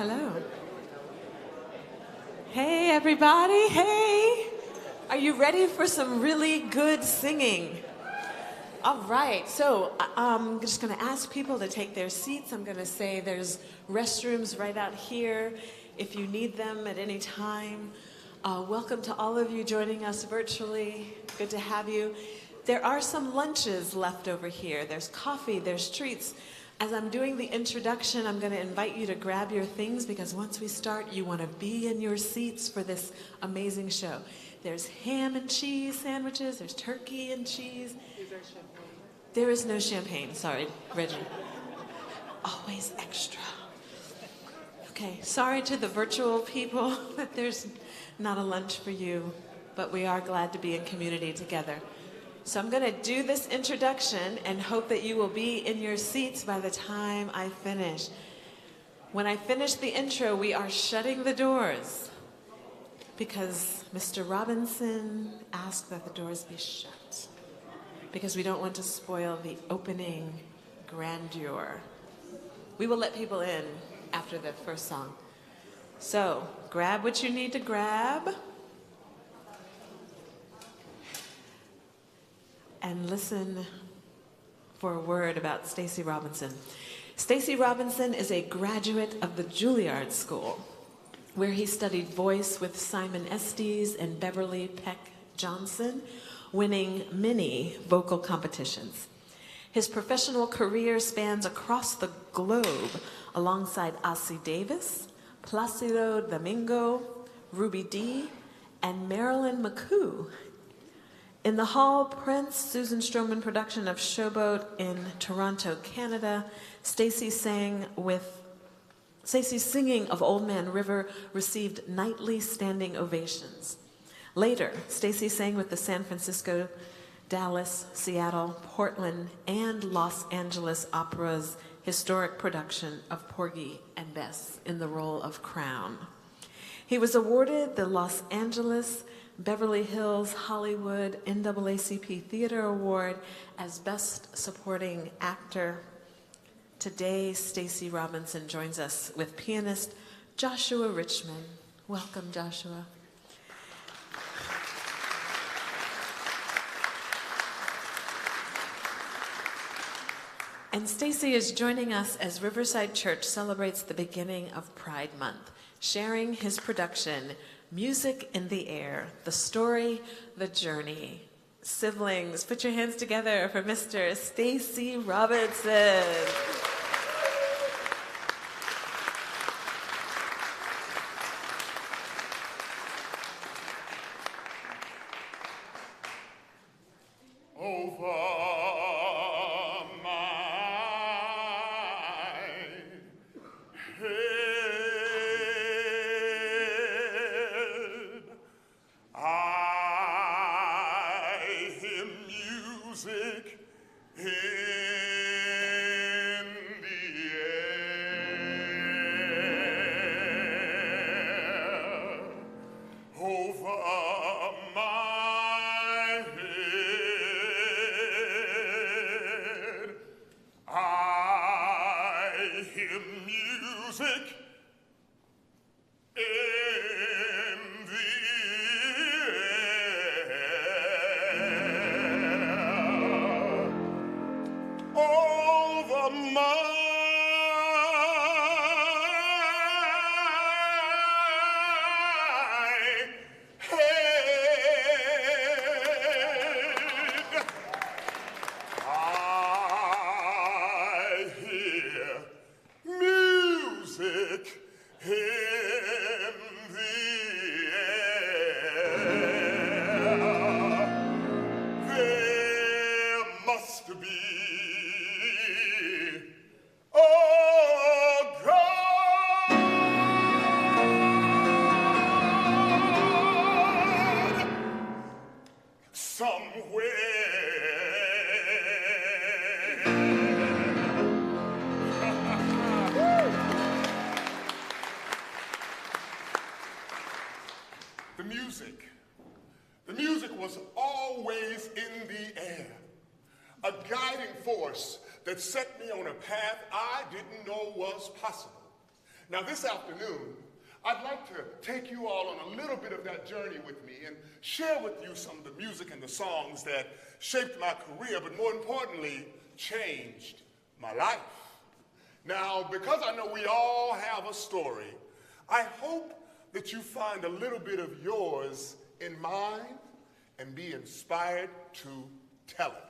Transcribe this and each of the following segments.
Hello. Hey, everybody. Hey. Are you ready for some really good singing? All right. So I'm just going to ask people to take their seats. I'm going to say there's restrooms right out here if you need them at any time. Welcome to all of you joining us virtually. Good to have you. There are some lunches left over here. There's coffee, there's treats. As I'm doing the introduction, I'm going to invite you to grab your things because once we start, you want to be in your seats for this amazing show. There's ham and cheese sandwiches. There's turkey and cheese. Is there champagne? There is no champagne. Sorry, Reggie. Always extra. Okay, sorry to the virtual people that there's not a lunch for you, but we are glad to be in community together. So I'm going to do this introduction and hope that you will be in your seats by the time I finish. When I finish the intro, we are shutting the doors because Mr. Robinson asked that the doors be shut because we don't want to spoil the opening grandeur. We will let people in after the first song. So grab what you need to grab. And listen for a word about Stacey Robinson. Stacey Robinson is a graduate of the Juilliard School, where he studied voice with Simon Estes and Beverley Peck Johnson, winning many vocal competitions. His professional career spans across the globe alongside Ossie Davis, Placido Domingo, Ruby Dee, and Marilyn McCoo. In the Hal Prince, Susan Stroman production of Showboat in Toronto, Canada, Stacey's singing of Old Man River received nightly standing ovations. Later, Stacey sang with the San Francisco, Dallas, Seattle, Portland, and Los Angeles Opera's historic production of Porgy and Bess in the role of Crown. He was awarded the Los Angeles, Beverly Hills, Hollywood, NAACP Theater Award as Best Supporting Actor. Today, Stacey Robinson joins us with pianist Joshua Richman. Welcome, Joshua. And Stacey is joining us as Riverside Church celebrates the beginning of Pride Month, sharing his production, Music in the Air, the story, the journey. Siblings, put your hands together for Mr. Stacey Robinson. The music was always in the air, a guiding force that set me on a path I didn't know was possible. Now this afternoon, I'd like to take you all on a little bit of that journey with me and share with you some of the music and the songs that shaped my career, but more importantly, changed my life. Now, because I know we all have a story, I hope that you find a little bit of yours in mine and be inspired to tell it.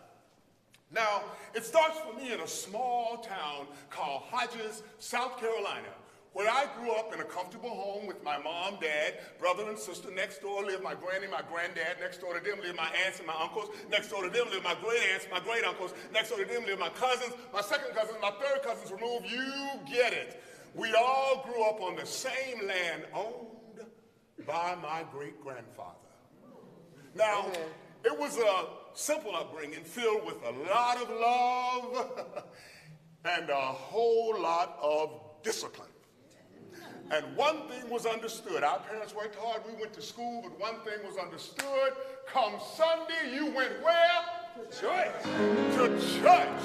Now, it starts for me in a small town called Hodges, South Carolina, where I grew up in a comfortable home with my mom, dad, brother and sister. Next door lived my granny, my granddad. Next door to them lived my aunts and my uncles. Next door to them lived my great aunts, my great uncles. Next door to them lived my cousins, my second cousins, my third cousins removed. You get it. We all grew up on the same land owned by my great-grandfather. Now, it was a simple upbringing filled with a lot of love and a whole lot of discipline. And one thing was understood. Our parents worked hard. We went to school, but one thing was understood. Come Sunday, you went where? To church. To church.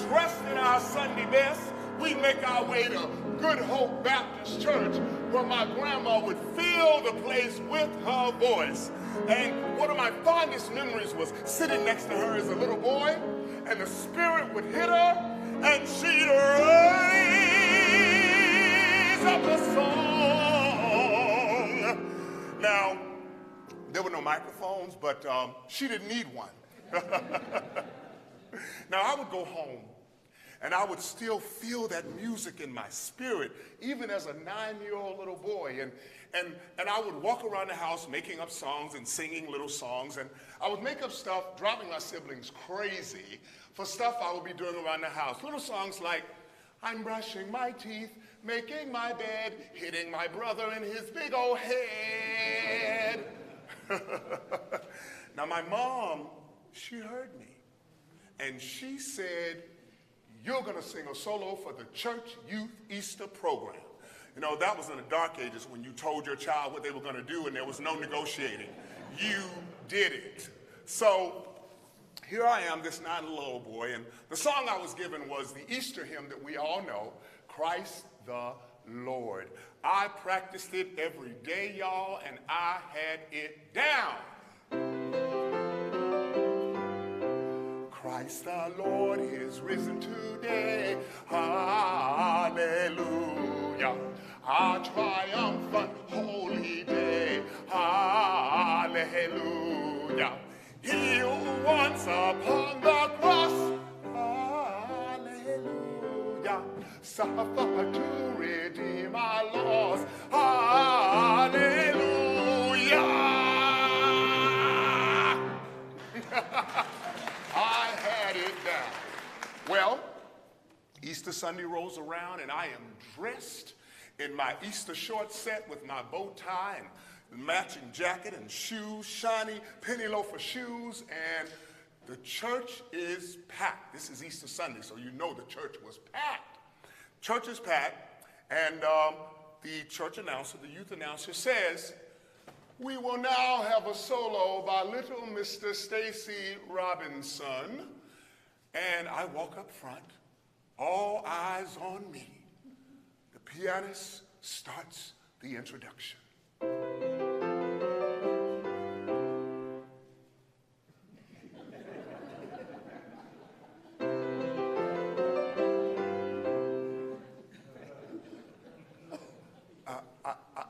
Dressed in our Sunday best, we'd make our way to Good Hope Baptist Church, where my grandma would fill the place with her voice. And one of my fondest memories was sitting next to her as a little boy, and the Spirit would hit her, and she'd raise up a song. Now, there were no microphones, but she didn't need one. Now, I would go home, and I would still feel that music in my spirit, even as a 9-year-old little boy. And I would walk around the house making up songs and singing little songs. And I would make up stuff, driving my siblings crazy for stuff I would be doing around the house. Little songs like, I'm brushing my teeth, making my bed, hitting my brother in his big old head. Now my mom, she heard me. And she said, you're gonna sing a solo for the Church Youth Easter program. You know, that was in the dark ages when you told your child what they were gonna do and there was no negotiating. You did it. So here I am, this 9-year-old boy, and the song I was given was the Easter hymn that we all know, Christ the Lord. I practiced it every day, y'all, and I had it down. Christ the Lord is risen today, hallelujah. Our triumphant holy day, hallelujah. He who once upon the cross, hallelujah, suffered to redeem our loss, hallelujah. I had it down. Well, Easter Sunday rolls around and I am dressed in my Easter short set with my bow tie and matching jacket and shoes, shiny penny loafer shoes, and the church is packed. This is Easter Sunday, so you know the church was packed. Church is packed, and the church announcer, the youth announcer says, we will now have a solo by little Mr. Stacey Robinson. And I walk up front, all eyes on me. The pianist starts the introduction.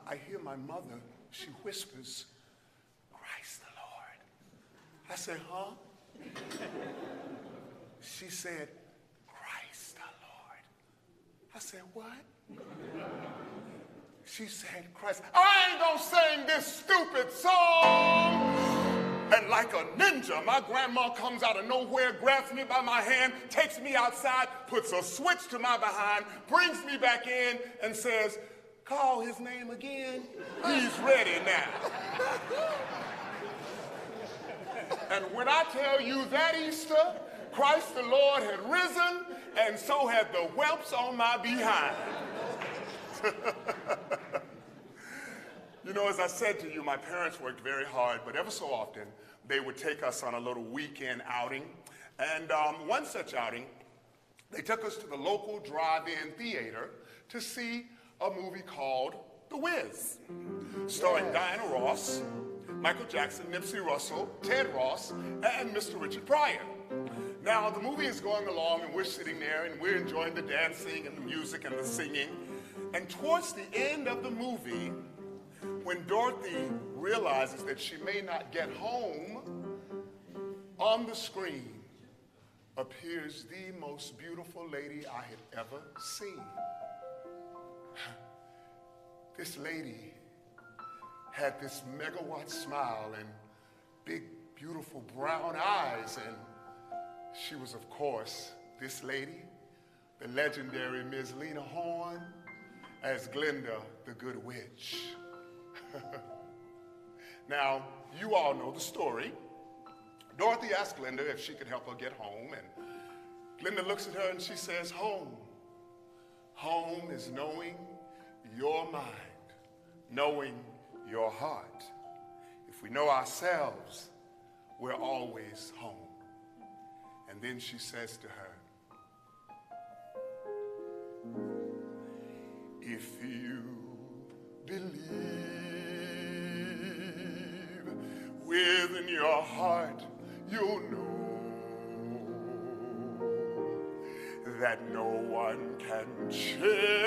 I hear my mother, she whispers, Christ the Lord. I said, huh? She said, Christ the Lord. I said, what? She said, Christ. I ain't gonna sing this stupid song. And like a ninja, my grandma comes out of nowhere, grabs me by my hand, takes me outside, puts a switch to my behind, brings me back in, and says, call his name again. He's ready now. And when I tell you that Easter, Christ the Lord had risen, and so had the whelps on my behind. You know, as I said to you, my parents worked very hard, but ever so often, they would take us on a little weekend outing. And one such outing, they took us to the local drive-in theater to see a movie called The Wiz, starring Diana Ross, Michael Jackson, Nipsey Russell, Ted Ross, and Mr. Richard Pryor. Now, the movie is going along, and we're sitting there, and we're enjoying the dancing and the music and the singing. And towards the end of the movie, when Dorothy realizes that she may not get home, on the screen appears the most beautiful lady I had ever seen. This lady had this megawatt smile and big, beautiful brown eyes, and she was, of course, this lady, the legendary Ms. Lena Horne, as Glinda, the Good Witch. Now, you all know the story. Dorothy asked Glinda if she could help her get home, and Glinda looks at her and she says, home. Home is knowing your mind, knowing your heart. If we know ourselves, we're always home. And then she says to her, if you believe within your heart, you'll know that no one can change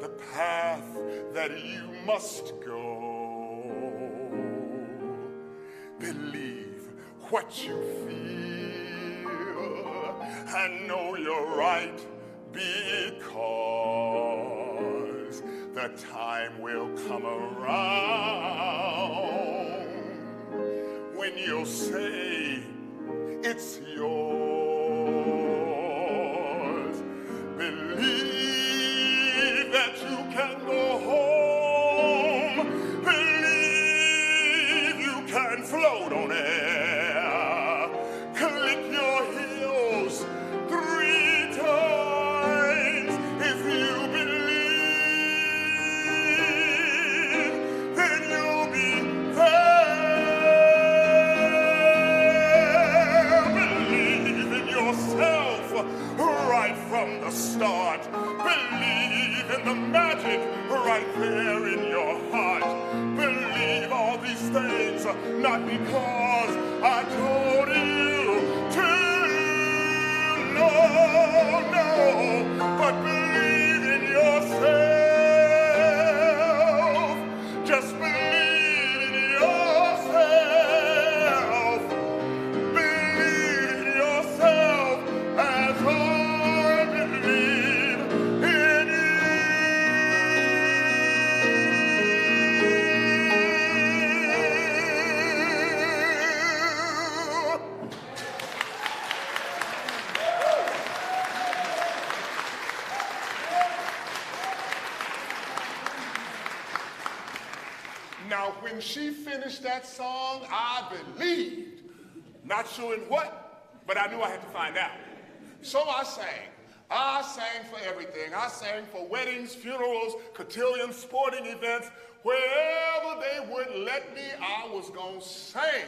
the path that you must go. Believe what you feel and know you're right, because the time will come around when you'll say it's yours. Believe that you can go home. Believe you can float on air. Click your heels 3 times. If you believe, then you'll be there. Believe in yourself right from the start. Believe in the magic right there in your heart. Believe all these things, not because I told you to. No, no, but believe in yourself. Just believe in yourself. Believe in yourself as I believe in you. Now, when she finished that song, I believed. Not sure in what, but I knew I had to find out. So I sang. I sang for everything. I sang for weddings, funerals, cotillions, sporting events. Wherever they would let me, I was gonna sing.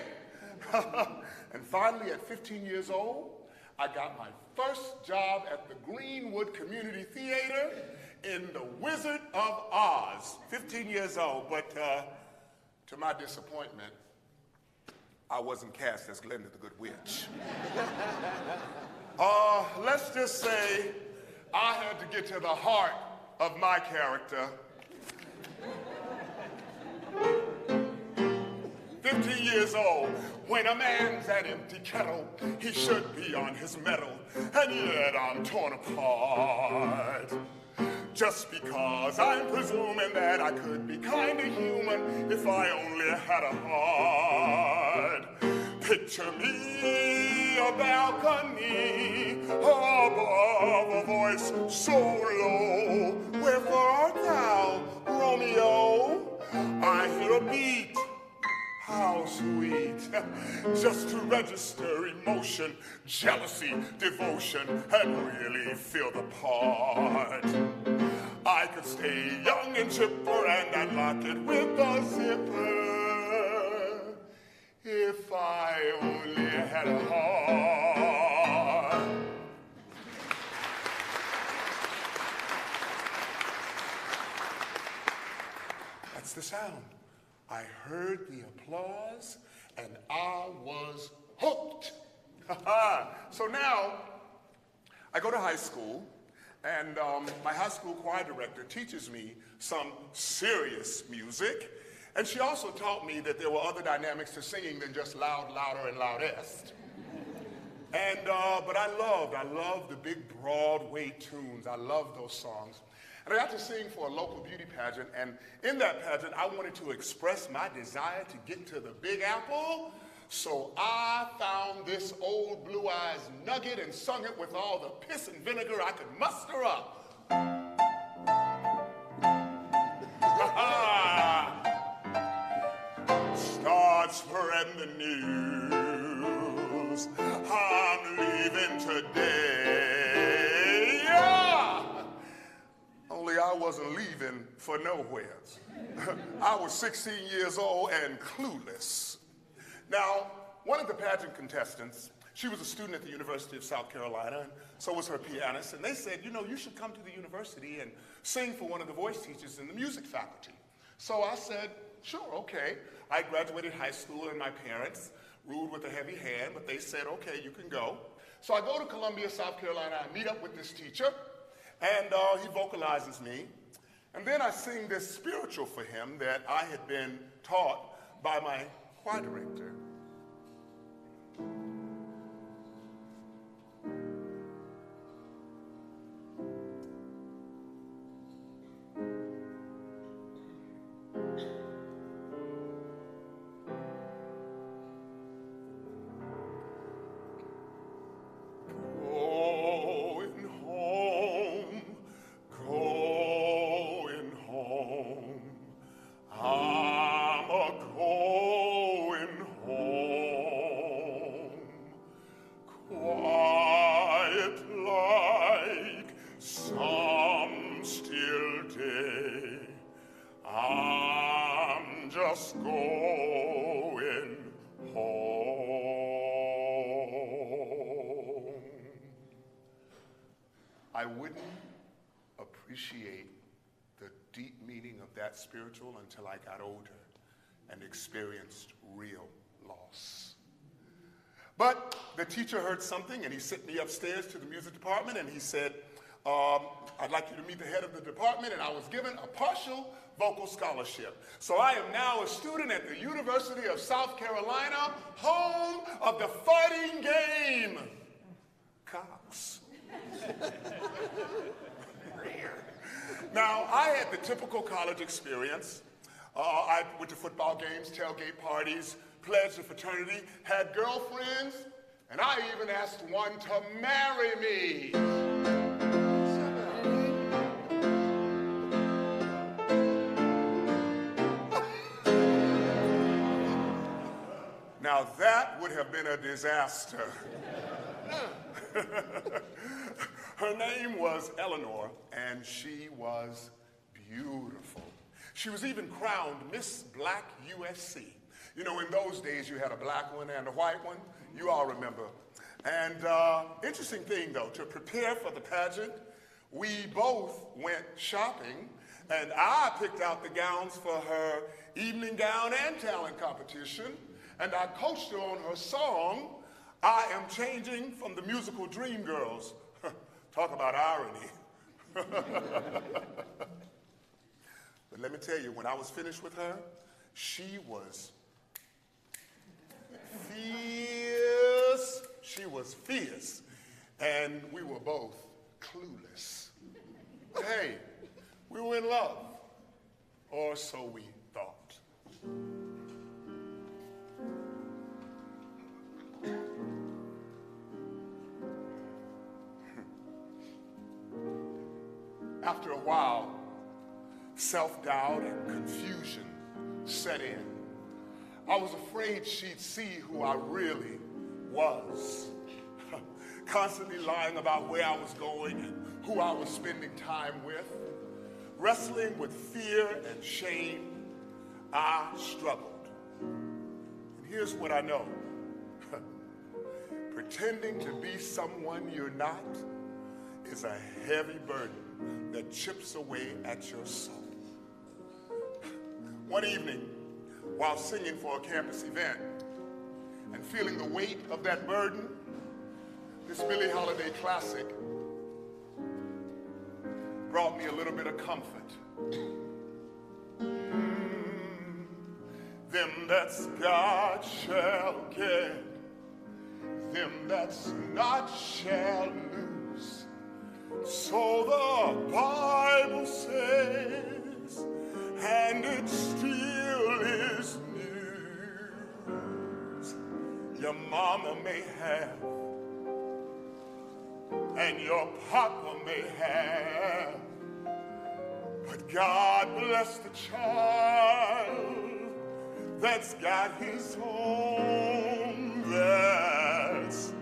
And finally, at 15 years old, I got my first job at the Greenwood Community Theater in The Wizard of Oz. 15 years old, but to my disappointment, I wasn't cast as Glinda the Good Witch. Let's just say I had to get to the heart of my character. 15 years old, when a man's an empty kettle, he should be on his mettle, and yet I'm torn apart. Just because I'm presuming that I could be kind of human if I only had a heart. Picture me a balcony above a voice so low. Wherefore art thou, Romeo? I hear a beat. How sweet, just to register emotion, jealousy, devotion, and really feel the part. I could stay young and chipper and unlock it with a zipper if I only had a heart. was the sound. I heard the applause, and I was hooked. So now, I go to high school, and my high school choir director teaches me some serious music, and she also taught me that there were other dynamics to singing than just loud, louder, and loudest. And, but I loved the big Broadway tunes. I loved those songs. And I got to sing for a local beauty pageant, and in that pageant, I wanted to express my desire to get to the Big Apple, so I found this old Blue Eyes nugget and sung it with all the piss and vinegar I could muster up. Start spreading the news, I'm leaving today. Yeah! Only I wasn't leaving for nowhere. I was 16 years old and clueless. Now, one of the pageant contestants, she was a student at the University of South Carolina, and so was her pianist, and they said, you know, you should come to the university and sing for one of the voice teachers in the music faculty. So I said, sure, okay. I graduated high school, and my parents ruled with a heavy hand, but they said, okay, you can go. So I go to Columbia, South Carolina, I meet up with this teacher, and he vocalizes me, and then I sing this spiritual for him that I had been taught by my choir director. I wouldn't appreciate the deep meaning of that spiritual until I got older and experienced real loss. But the teacher heard something, and he sent me upstairs to the music department, and he said, I'd like you to meet the head of the department, and I was given a partial vocal scholarship. So I am now a student at the University of South Carolina, home of the fighting game. Cox. Now, I had the typical college experience. I went to football games, tailgate parties, pledged to fraternity, had girlfriends, and I even asked one to marry me. Now, that would have been a disaster. Her name was Eleanor, and she was beautiful. She was even crowned Miss Black USC. You know, in those days, you had a black one and a white one. You all remember. And interesting thing, though, to prepare for the pageant, we both went shopping, and I picked out the gowns for her evening gown and talent competition, and I coached her on her song, I Am Changing, from the musical Dreamgirls. Talk about irony. But let me tell you, when I was finished with her, she was fierce. She was fierce. And we were both clueless. But hey, we were in love. Or so we thought. After a while, self-doubt and confusion set in. I was afraid she'd see who I really was. Constantly lying about where I was going and who I was spending time with. Wrestling with fear and shame, I struggled. And here's what I know. Pretending to be someone you're not is a heavy burden that chips away at your soul. One evening, while singing for a campus event and feeling the weight of that burden, this Billie Holiday classic brought me a little bit of comfort. Them that's got shall get, them that's not shall lose. So the Bible says, and it still is news. Your mama may have, and your papa may have, but God bless the child that's got his own, that's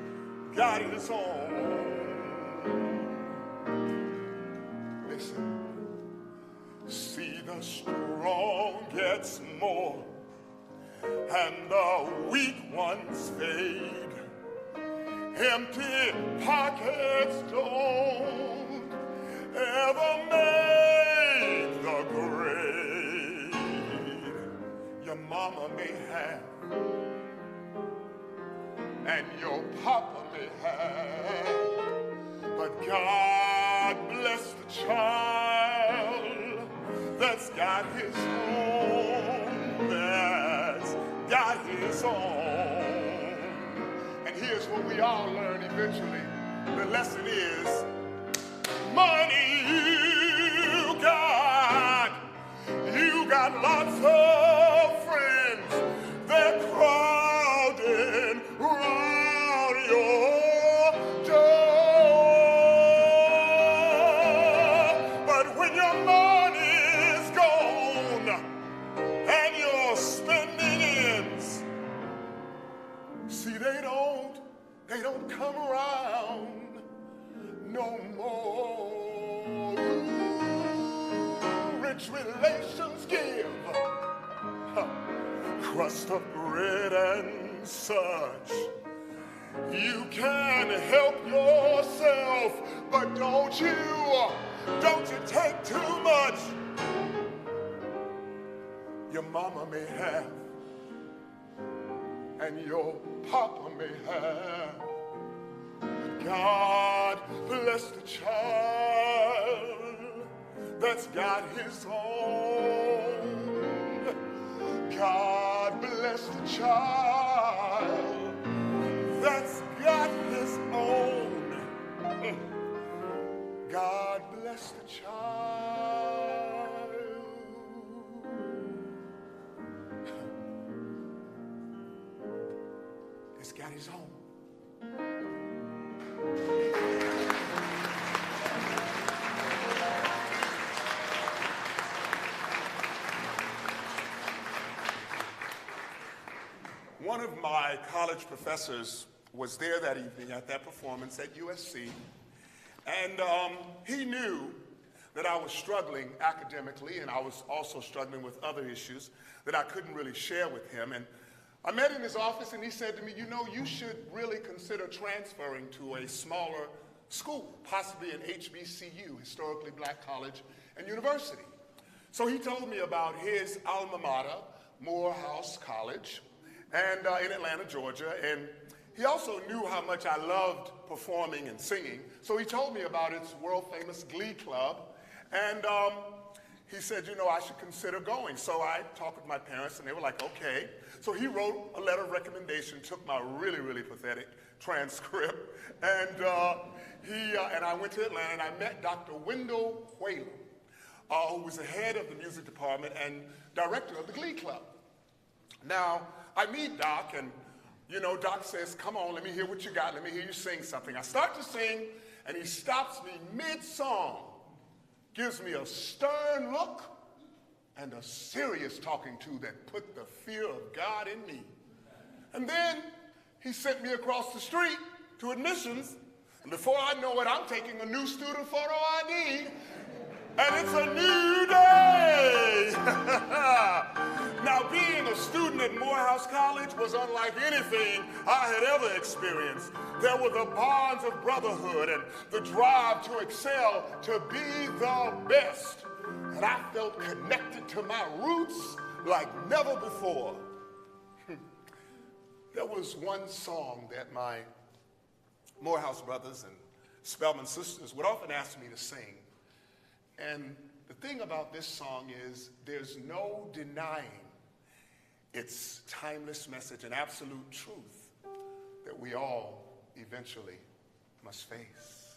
got his own. Listen, see, the strong gets more and the weak ones fade. Empty pockets don't ever make the grade. Your mama may have, and your papa may have, but God bless the child that's got his own, that's got his own. And here's what we all learn eventually. The lesson is, money you got lots of friends, they're crowding around your door. But when your money's gone and your spending ends, see, they don't come around no more. Rich relations give crust of bread and such. You can help yourself, but don't you take too much. Your mama may have, and your papa may have, but God bless the child that's got his own. God bless the child that's got his own. God bless the child. It's got his own. One of my college professors was there that evening at that performance at USC, and he knew that I was struggling academically, and I was also struggling with other issues that I couldn't really share with him. And I met in his office, and he said to me, you know, you should really consider transferring to a smaller school, possibly an HBCU, historically black college and university. So he told me about his alma mater, Morehouse College, and in Atlanta, Georgia, and he also knew how much I loved performing and singing, so he told me about its world-famous Glee Club, and he said, you know, I should consider going. So I talked with my parents, and they were like, okay. So he wrote a letter of recommendation, took my really, really pathetic transcript, and I went to Atlanta, and I met Dr. Wendell Whalen, who was the head of the music department and director of the Glee Club. Now, I meet Doc, and you know, Doc says, come on, let me hear what you got. Let me hear you sing something. I start to sing, and he stops me mid-song, gives me a stern look and a serious talking to that put the fear of God in me. And then he sent me across the street to admissions, and before I know it, I'm taking a new student photo ID, and it's a new day. Now, being a student at Morehouse College was unlike anything I had ever experienced. There were the bonds of brotherhood and the drive to excel, to be the best. And I felt connected to my roots like never before. There was one song that my Morehouse brothers and Spelman sisters would often ask me to sing. And the thing about this song is there's no denying its timeless message and absolute truth that we all eventually must face.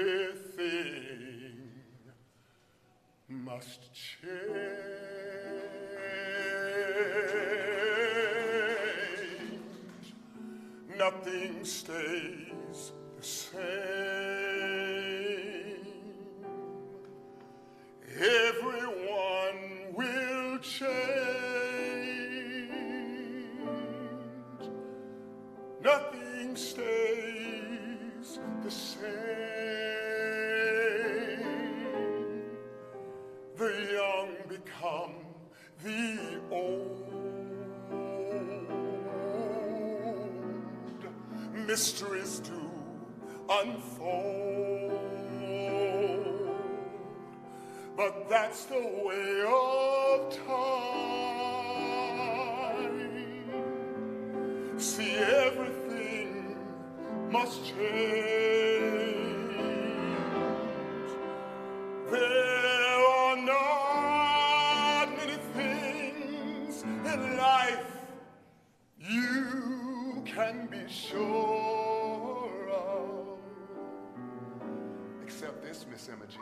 Everything must change. Nothing stays the same. Everyone will change. Nothing stays the same. The young become the old. Mysteries do unfold. But that's the way of time. See, everything must change. There are not many things in life you can be sure of, except this, Miss Emma Jean.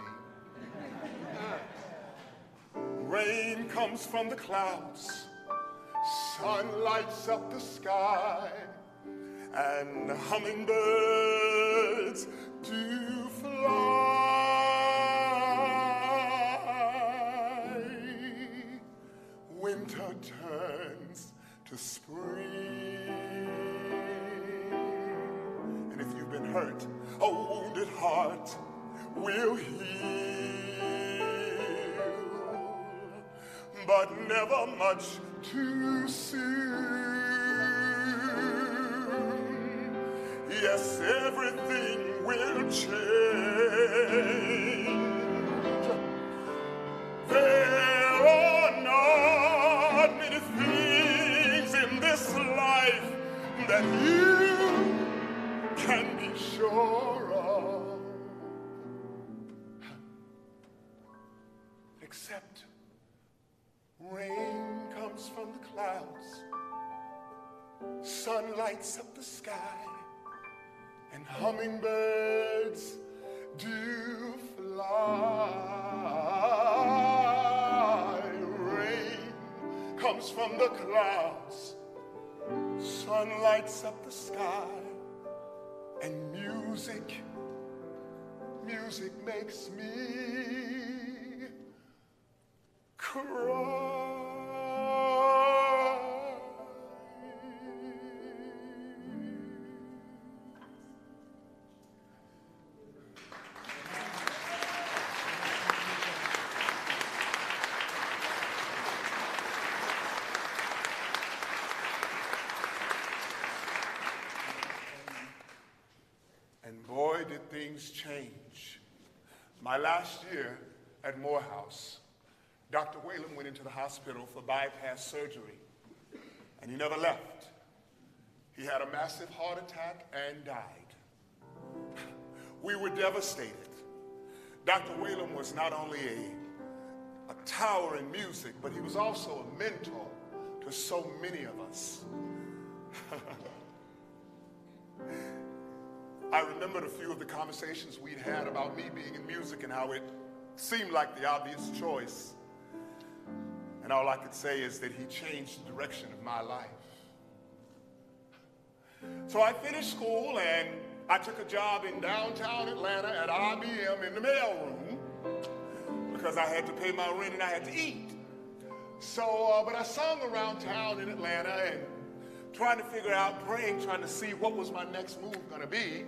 Rain comes from the clouds, sun lights up the sky, and hummingbirds do fly. Winter turns to spring, and if you've been hurt, a wounded heart will heal. But never much too soon. Yes, everything will change. There are not many things in this life that you can be sure of, except rain comes from the clouds, sun lights up the sky, and hummingbirds do fly. Rain comes from the clouds, sun lights up the sky, and music makes me cry. And boy, did things change. My last year at Morehouse, Dr. Whalen went into the hospital for bypass surgery, and he never left. He had a massive heart attack and died. We were devastated. Dr. Whalen was not only a tower in music, but he was also a mentor to so many of us. I remembered a few of the conversations we'd had about me being in music and how it seemed like the obvious choice. And all I could say is that he changed the direction of my life. So I finished school and I took a job in downtown Atlanta at IBM in the mailroom because I had to pay my rent and I had to eat. So, but I sung around town in Atlanta and trying to figure out, praying, trying to see what was my next move gonna be.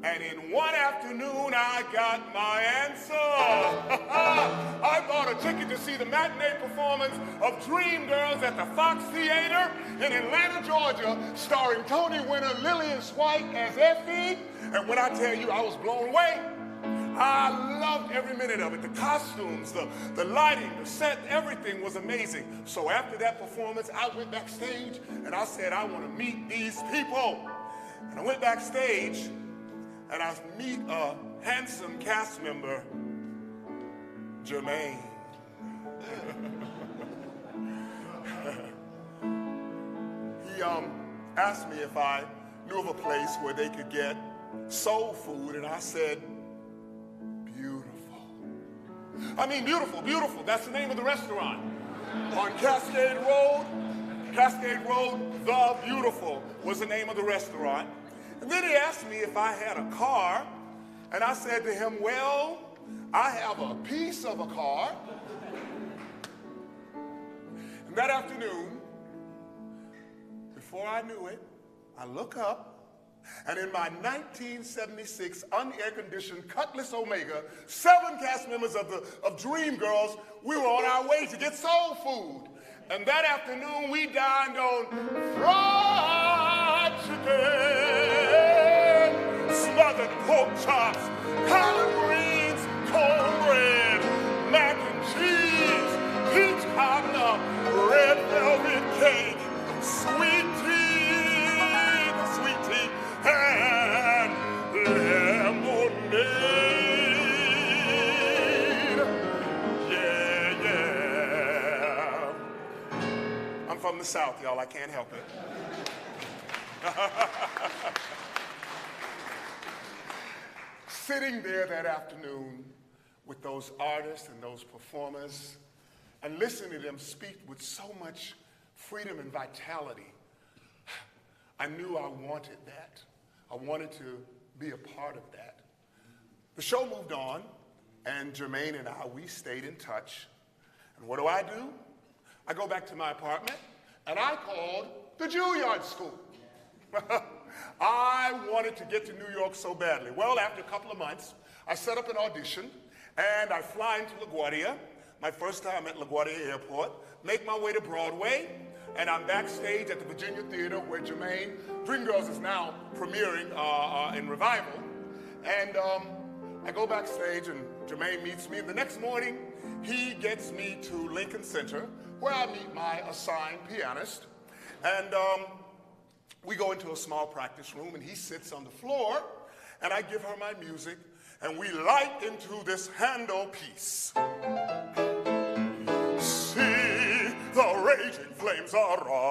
And in one afternoon, I got my answer. I bought a ticket to see the matinee performance of Dreamgirls at the Fox Theater in Atlanta, Georgia, starring Tony winner Lillian White as Effie. And when I tell you I was blown away, I loved every minute of it. The costumes, the lighting, the set, everything was amazing. So after that performance, I went backstage and I said, I want to meet these people. And I went backstage and I meet a handsome cast member, Jermaine. He asked me if I knew of a place where they could get soul food, and I said, beautiful. I mean, beautiful, beautiful. That's the name of the restaurant on Cascade Road. Cascade Road, The Beautiful was the name of the restaurant. And then he asked me if I had a car, and I said to him, well, I have a piece of a car. And that afternoon, before I knew it, I look up, and in my 1976 unair-conditioned Cutlass Omega, 7 cast members of Dreamgirls, we were on our way to get soul food. And that afternoon, we dined on fried chicken, smothered pork chops, collard greens, cornbread, mac and cheese, peach cobbler, red velvet cake, sweet tea, and lemonade. Yeah, yeah. I'm from the South, y'all. I can't help it. Sitting there that afternoon with those artists and those performers and listening to them speak with so much freedom and vitality, I knew I wanted that. I wanted to be a part of that. The show moved on, and Jermaine and I, we stayed in touch. And what do? I go back to my apartment, and I called the Juilliard School. I wanted to get to New York so badly. Well, after a couple of months, I set up an audition, and I fly into LaGuardia, my first time at LaGuardia Airport, make my way to Broadway, and I'm backstage at the Virginia Theater where Jermaine Dreamgirls is now premiering in revival. And I go backstage and Jermaine meets me. The next morning, he gets me to Lincoln Center where I meet my assigned pianist. And we go into a small practice room and he sits on the floor and I give her my music and we light into this Handel piece. See, the raging flames arise.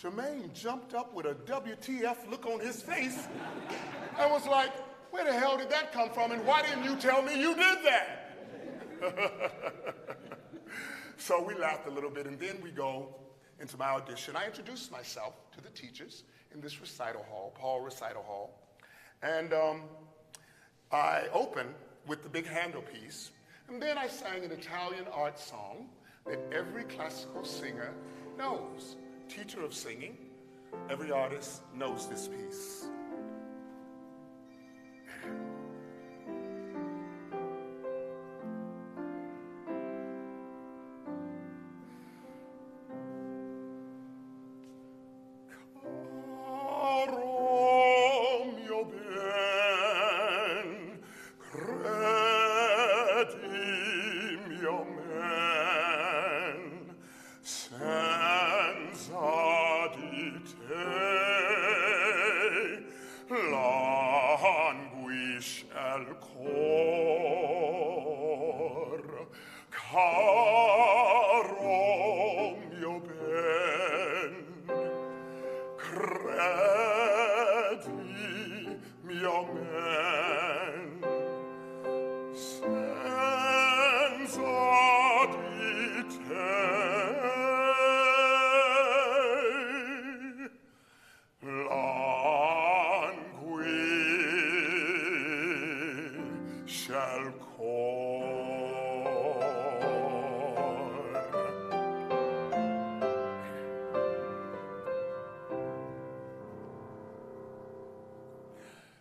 Jermaine jumped up with a WTF look on his face and was like, where the hell did that come from and why didn't you tell me you did that? So we laughed a little bit and then we go into my audition. I introduced myself to the teachers in this recital hall, Paul Recital Hall. And I opened with the big Handel piece, and then I sang an Italian art song that every classical singer knows. Teacher of singing, every artist knows this piece.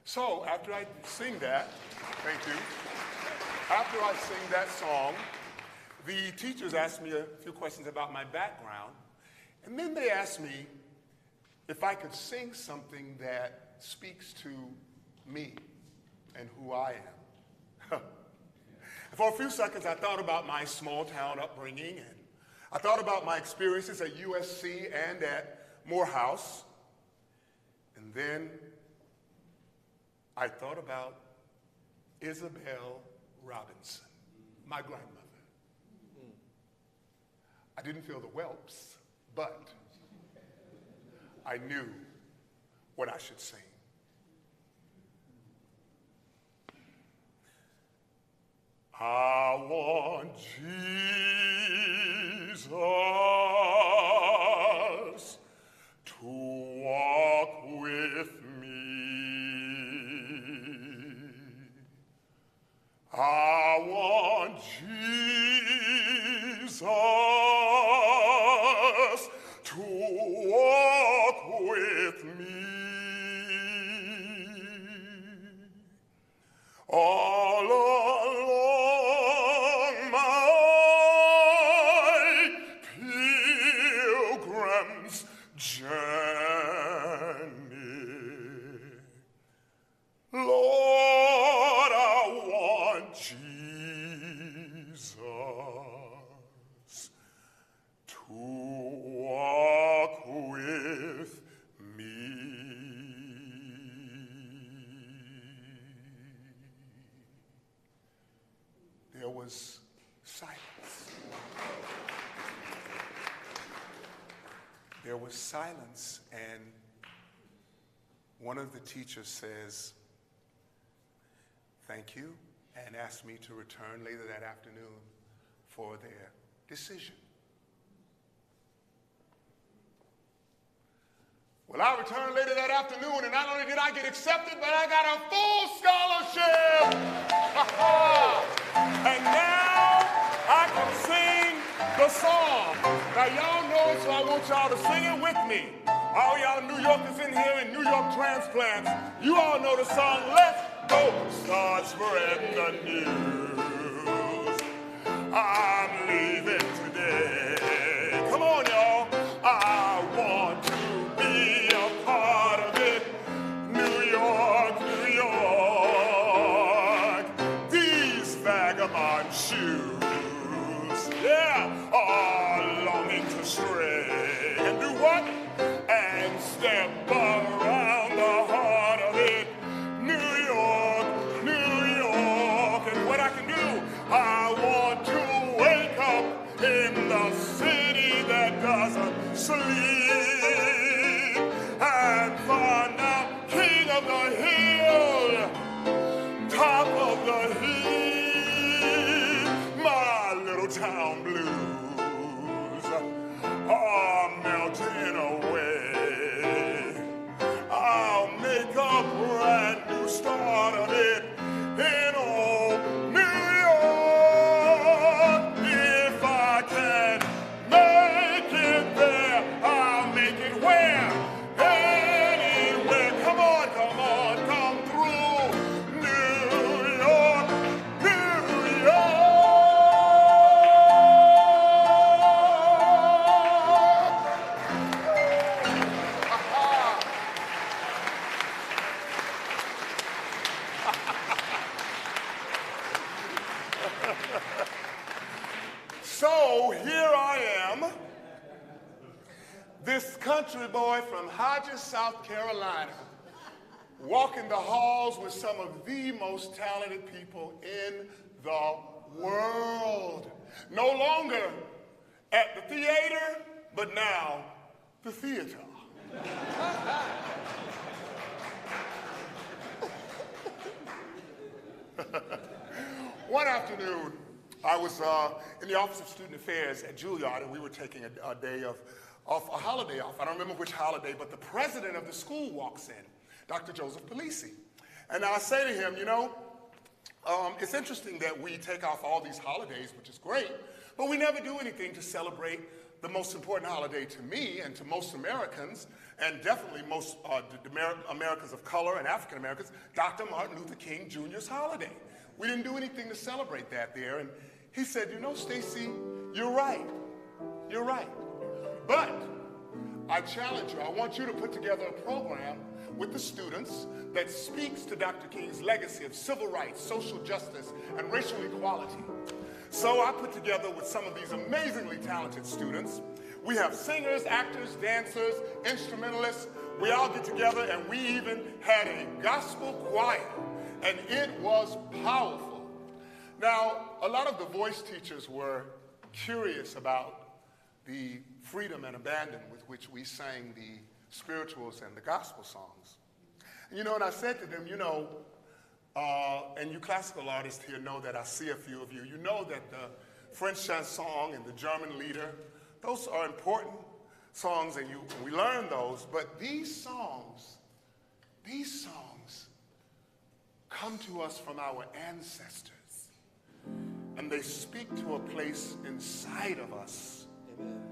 So after I sing that, thank you, after I sing that song, the teachers asked me a few questions about my background, and then they asked me, if I could sing something that speaks to me and who I am. For a few seconds, I thought about my small town upbringing, and I thought about my experiences at USC and at Morehouse. And then I thought about Isabel Robinson, my grandmother. I didn't feel the whelps, but I knew what I should sing. I want Jesus to walk with me. I want Jesus to walk with me. All along my pilgrim's journey, Lord, I want Jesus to walk with me. There was silence. There was silence, and one of the teachers says, "Thank you," and asked me to return later that afternoon for their decision. Well, I returned later that afternoon, and not only did I get accepted, but I got a full scholarship. And now I can sing the song. Now, y'all know it, so I want y'all to sing it with me. All y'all New Yorkers in here and New York transplants, you all know the song, Let's Go. Start spreading the news. I'm leaving today. Come on, y'all. I want to be a part of it. New York, New York. These vagabond shoes, yeah, are longing to stray. And do what? And step around the heart of it. New York, New York. And what I can do, I want to wake up in the city that doesn't sleep and find out king of the hill, top of the heap. My little town blues are melting away. I'll make a brand new start of it in old New York. If I can make it there, I'll make it where? Anywhere. Come on, come on, come through. New York, New York. So here I am, this country boy from Hodges, South Carolina, walking the halls with some of the most talented people in the world. No longer at the theater, but now the theater. One afternoon, I was in the Office of Student Affairs at Juilliard, and we were taking a day of a holiday off. I don't remember which holiday, but the president of the school walks in, Dr. Joseph Polisi. And I say to him, you know, it's interesting that we take off all these holidays, which is great, but we never do anything to celebrate the most important holiday to me and to most Americans, and definitely most Americans of color and African Americans, Dr. Martin Luther King Jr.'s holiday. We didn't do anything to celebrate that there. And he said, you know, Stacey, you're right. You're right. But I challenge you. I want you to put together a program with the students that speaks to Dr. King's legacy of civil rights, social justice, and racial equality. So I put together with some of these amazingly talented students. We have singers, actors, dancers, instrumentalists. We all get together, and we even had a gospel choir, and it was powerful. Now, a lot of the voice teachers were curious about the freedom and abandon with which we sang the spirituals and the gospel songs. And I said to them, and you classical artists here know that, I see a few of you, you know that the French chanson and the German lieder, those are important songs, and we learn those, but these songs come to us from our ancestors, and they speak to a place inside of us. Amen.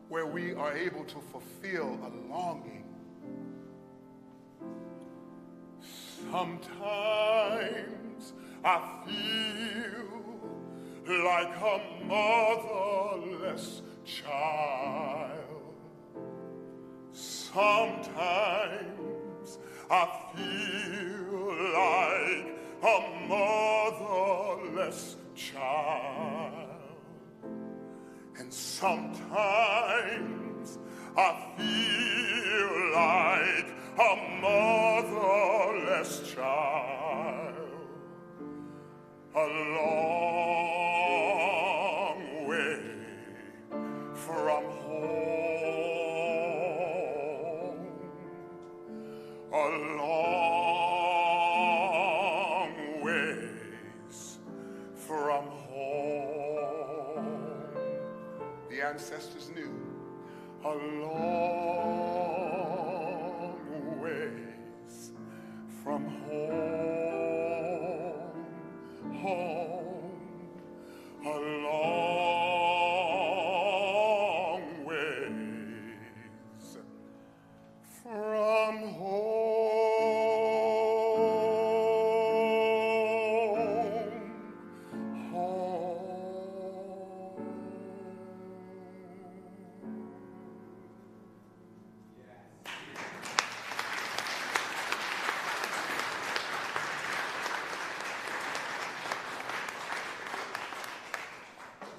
Where we are able to fulfill a longing. Sometimes I feel like a motherless child. Sometimes I feel like a motherless child. And sometimes I feel like a motherless child. A long way from home. A long ways from home. The ancestors knew a long ways from home, a long ways from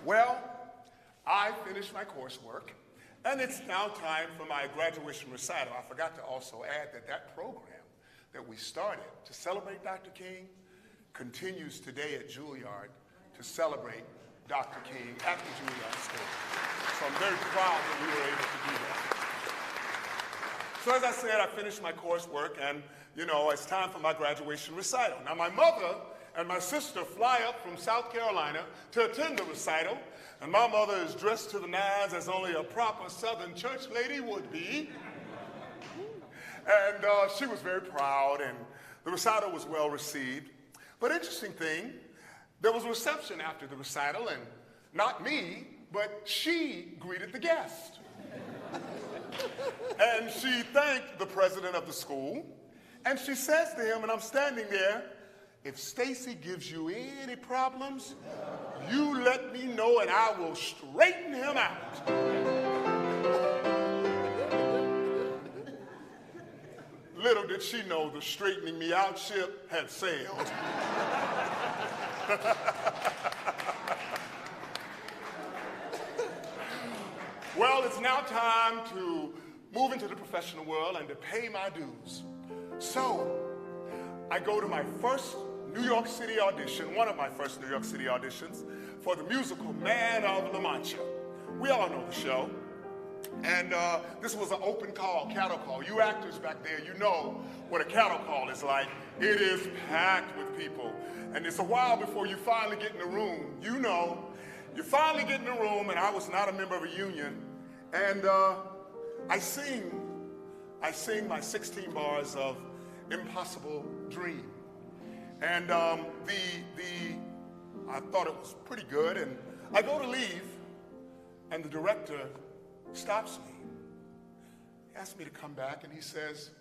Well, I finished my coursework, and it's now time for my graduation recital. I forgot to also add that program that we started to celebrate Dr. King continues today at Juilliard to celebrate Dr. King at the Juilliard School. So I'm very proud that we were able to do that. So as I said, I finished my coursework, and it's time for my graduation recital. Now my mother and my sister fly up from South Carolina to attend the recital, and my mother is dressed to the nines as only a proper Southern church lady would be. And she was very proud, and the recital was well received. But interesting thing, there was a reception after the recital, and not me, but she greeted the guest. And she thanked the president of the school, and she says to him, and I'm standing there, "If Stacey gives you any problems, you let me know and I will straighten him out." Little did she know the straightening me out ship had sailed. Well, it's now time to move into the professional world and to pay my dues. So I go to my first New York City audition, one of my first New York City auditions, for the musical Man of La Mancha. We all know the show. And this was an open call, cattle call. You actors back there, you know what a cattle call is like. It is packed with people. And it's a while before you finally get in the room. You finally get in the room, and I was not a member of a union. And I sing my 16 bars of Impossible Dream. And I thought it was pretty good, and I go to leave, and the director stops me. He asks me to come back, and he says,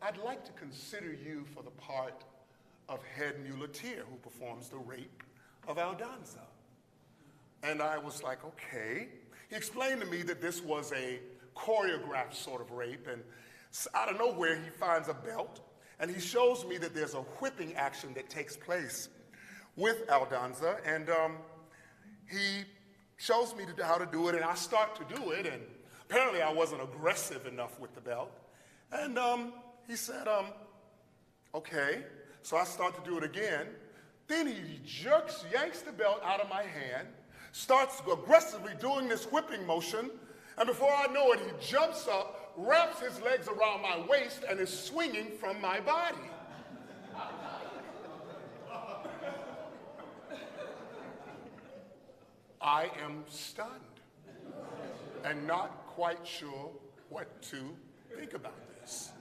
"I'd like to consider you for the part of head muleteer who performs the rape of Aldonza." And I was like, okay. He explained to me that this was a choreographed sort of rape. And out of nowhere, he finds a belt, and he shows me that there's a whipping action that takes place with Aldonza, and he shows me how to do it, and I start to do it, and apparently I wasn't aggressive enough with the belt. And he said, okay. So I start to do it again. Then he yanks the belt out of my hand, starts aggressively doing this whipping motion, and before I know it, he jumps up, wraps his legs around my waist, and is swinging from my body. I am stunned and not quite sure what to think about this.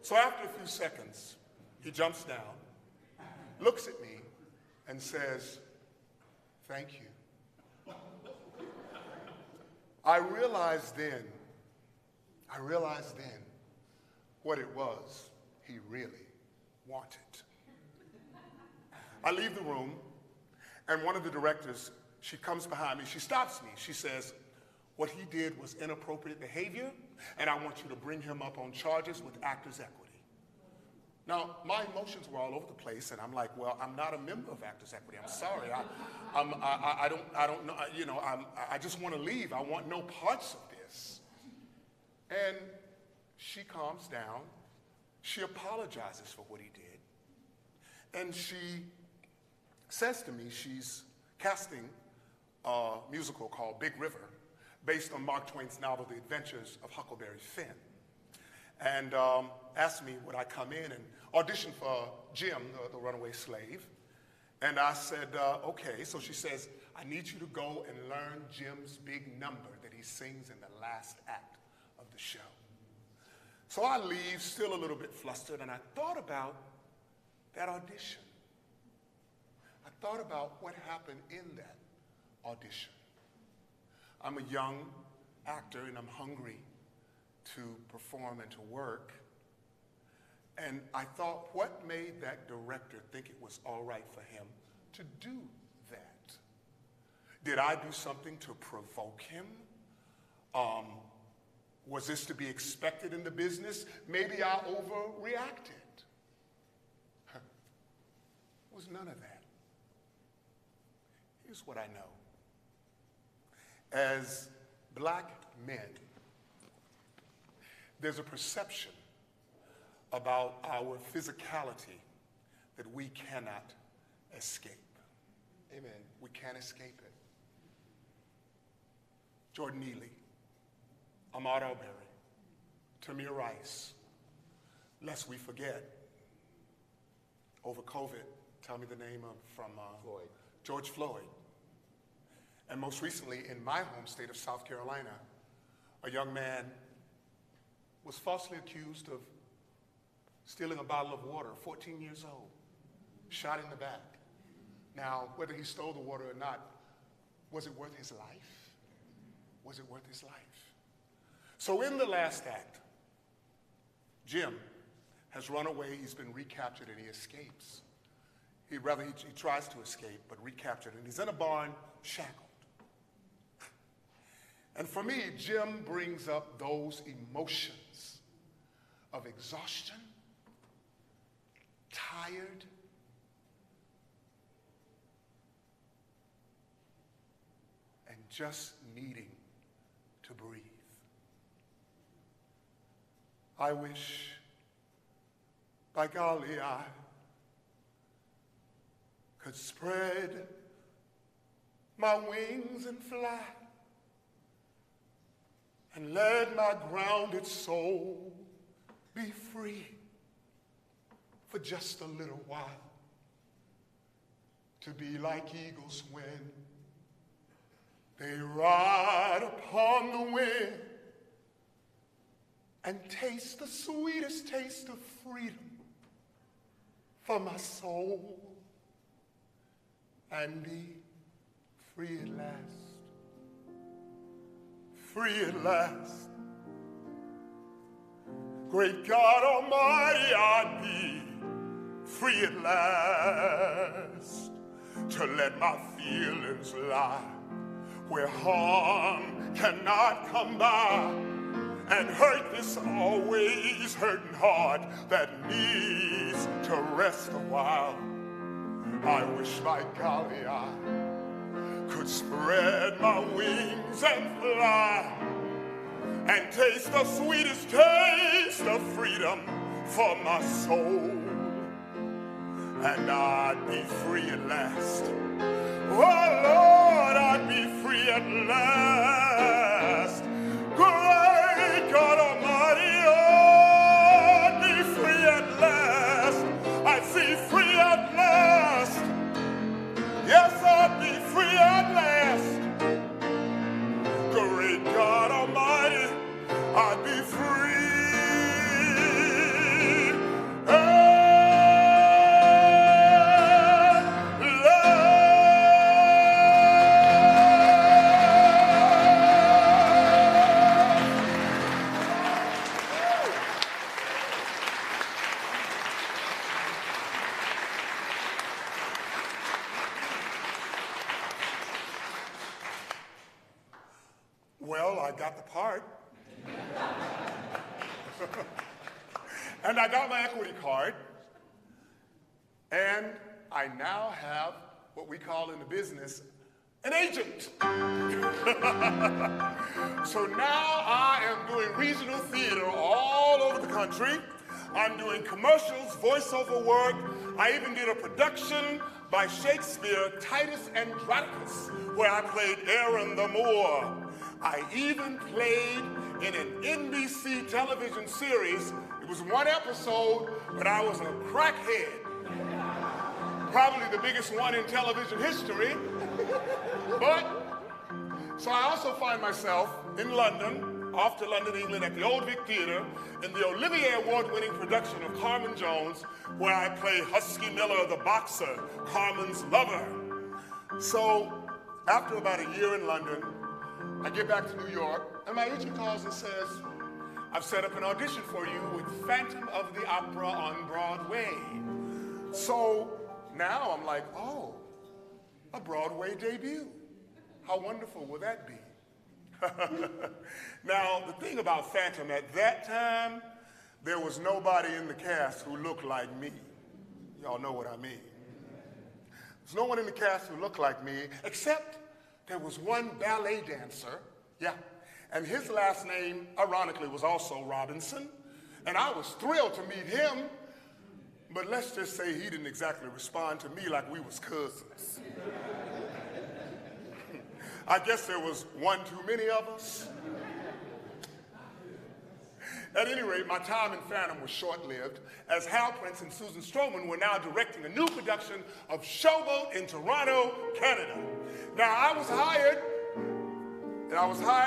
So after a few seconds, he jumps down, looks at me, and says, "Thank you." I realized then what it was he really wanted. I leave the room, and one of the directors, she comes behind me, she stops me, she says, "What he did was inappropriate behavior, and I want you to bring him up on charges with Actors Equity." Now, my emotions were all over the place, and I'm like, well, I'm not a member of Actors Equity. I'm sorry. I don't know. You know, I just want to leave. I want no parts of this. And she calms down. She apologizes for what he did. And she says to me she's casting a musical called Big River, based on Mark Twain's novel, The Adventures of Huckleberry Finn. And asked me would I come in and audition for Jim, the runaway slave. And I said, okay. So she says, I need you to go and learn Jim's big number that he sings in the last act of the show. So I leave, still a little bit flustered, and I thought about that audition. I thought about what happened in that audition. I'm a young actor, and I'm hungry to perform and to work. And I thought, what made that director think it was all right for him to do that? Did I do something to provoke him? Was this to be expected in the business? Maybe I overreacted. It was none of that. Here's what I know. As black men, there's a perception about our physicality that we cannot escape. Amen. We can't escape it. Jordan Neely, Ahmaud Arbery, Tamir Rice, lest we forget, over COVID, tell me the name of, from Floyd. George Floyd. And most recently, in my home state of South Carolina, a young man was falsely accused of stealing a bottle of water, 14 years old, shot in the back. Now, whether he stole the water or not, was it worth his life? Was it worth his life? So in the last act, Jim has run away, he's been recaptured, and he escapes. He tries to escape, but recaptured, and he's in a barn, shackled. And for me, Jim brings up those emotions of exhaustion, tired, and just needing to breathe. I wish, by golly, I could spread my wings and fly and let my grounded soul be free for just a little while, to be like eagles when they ride upon the wind and taste the sweetest taste of freedom for my soul, and be free at last, free at last. Great God Almighty, I'd be free at last, to let my feelings lie where harm cannot come by and hurt this always hurting heart that needs to rest a while. I wish, by golly, I could spread my wings and fly and taste the sweetest taste of freedom for my soul. And I'd be free at last. Oh, Lord, I'd be free at last. Great God Almighty, oh, I'd be free at last. I'd be free at last. Yes, I'd be free at last. Great God Almighty, I'd be free. Well, I got the part. And I got my equity card. And I now have what we call in the business an agent. So now I am doing regional theater all over the country. I'm doing commercials, voiceover work. I even did a production by Shakespeare, Titus Andronicus, where I played Aaron the Moor. I even played in an NBC television series. It was one episode, but I was a crackhead. Probably the biggest one in television history. But, so I also find myself in London, off to London, England, at the Old Vic Theater, in the Olivier Award-winning production of Carmen Jones, where I play Husky Miller, the boxer, Carmen's lover. So, after about a year in London, I get back to New York, and my agent calls and says, I've set up an audition for you with Phantom of the Opera on Broadway. So now I'm like, oh, a Broadway debut. How wonderful will that be? Now, the thing about Phantom, at that time, there was nobody in the cast who looked like me. Y'all know what I mean. There's no one in the cast who looked like me, except there was one ballet dancer, yeah, and his last name, ironically, was also Robinson, and I was thrilled to meet him, but let's just say he didn't exactly respond to me like we was cousins. I guess there was one too many of us. At any rate, my time in Phantom was short-lived, as Hal Prince and Susan Stroman were now directing a new production of Showboat in Toronto, Canada. Now, I was hired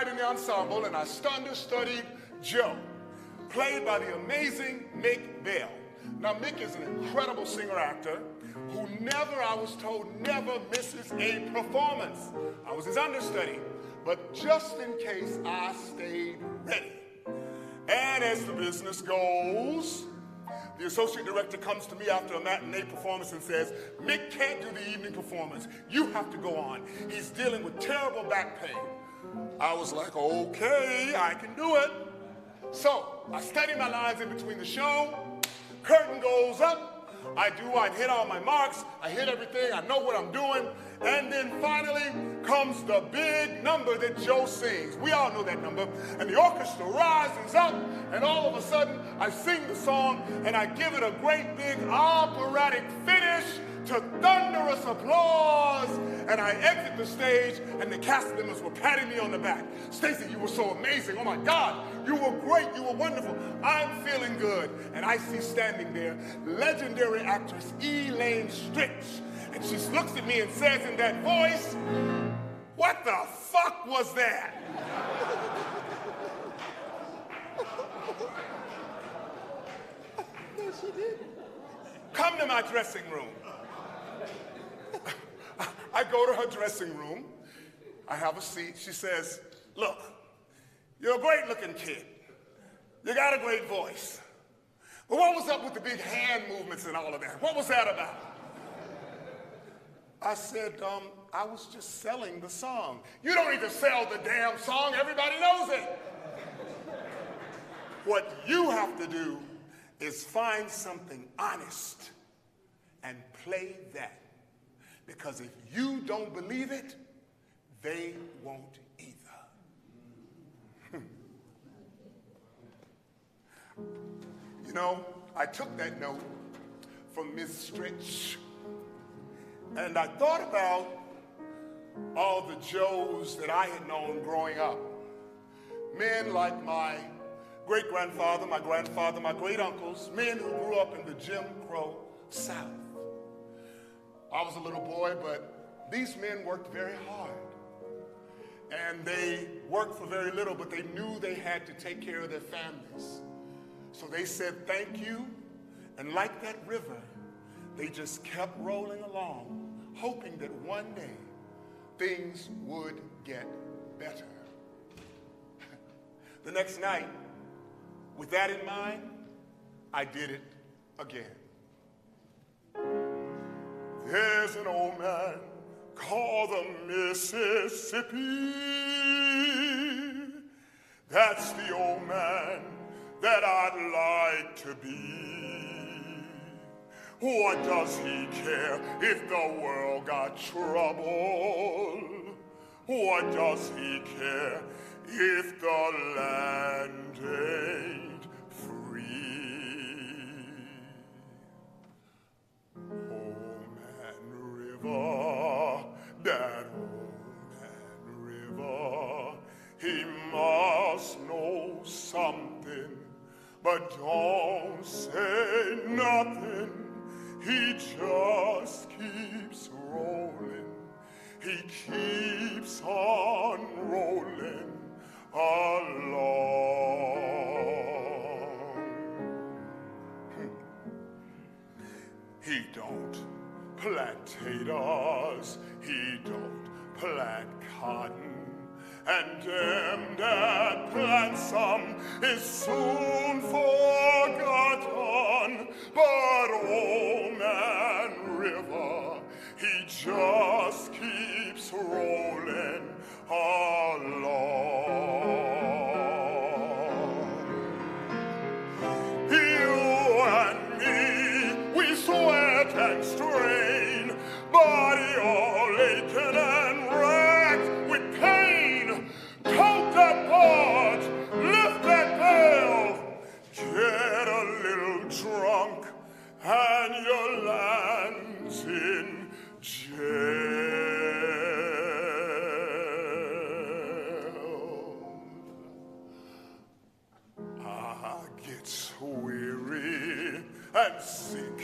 in the ensemble, and I understudied Joe, played by the amazing Mick Bell. Now, Mick is an incredible singer-actor who never, I was told, never misses a performance. I was his understudy, but just in case, I stayed ready. And as the business goes, the associate director comes to me after a matinee performance and says, Mick can't do the evening performance. You have to go on. He's dealing with terrible back pain. I was like, okay, I can do it. So I study my lines in between the show. Curtain goes up. I hit all my marks. I hit everything. I know what I'm doing. And then finally comes the big number that Joe sings. We all know that number. And the orchestra rises up, and all of a sudden, I sing the song, and I give it a great big operatic finish to thunderous applause. And I exit the stage, and the cast members were patting me on the back. Stacey, you were so amazing. Oh my God, you were great. You were wonderful. I'm feeling good. And I see standing there legendary actress Elaine Stritch. And she looks at me and says in that voice, what the fuck was that? No, she didn't. Come to my dressing room. I go to her dressing room. I have a seat. She says, look, you're a great looking kid. You got a great voice. But what was up with the big hand movements and all of that? What was that about? I said, I was just selling the song. You don't need to sell the damn song. Everybody knows it. What you have to do is find something honest and play that. Because if you don't believe it, they won't either. You know, I took that note from Miss Stretch, and I thought about all the Joes that I had known growing up. Men like my great-grandfather, my grandfather, my great-uncles, men who grew up in the Jim Crow South. I was a little boy, but these men worked very hard. And they worked for very little, but they knew they had to take care of their families. So they said thank you, and like that river, they just kept rolling along, hoping that one day things would get better. The next night, with that in mind, I did it again. There's an old man called the Mississippi. That's the old man that I'd like to be. What does he care if the world got trouble? What does he care if the land ain't free? Oh man river, that old man river, he must know something, but don't say nothing. He just keeps rolling. He keeps on rolling along. He don't plant potatoes, he don't plant cotton, and them that plant some is soon forgotten. But old man river, he just keeps rolling along. You and me, we sweat and strain, body all aching and racked with pain. Tote that barge, lift that pail, get a little drunk, and your land's in jail. I get weary and sick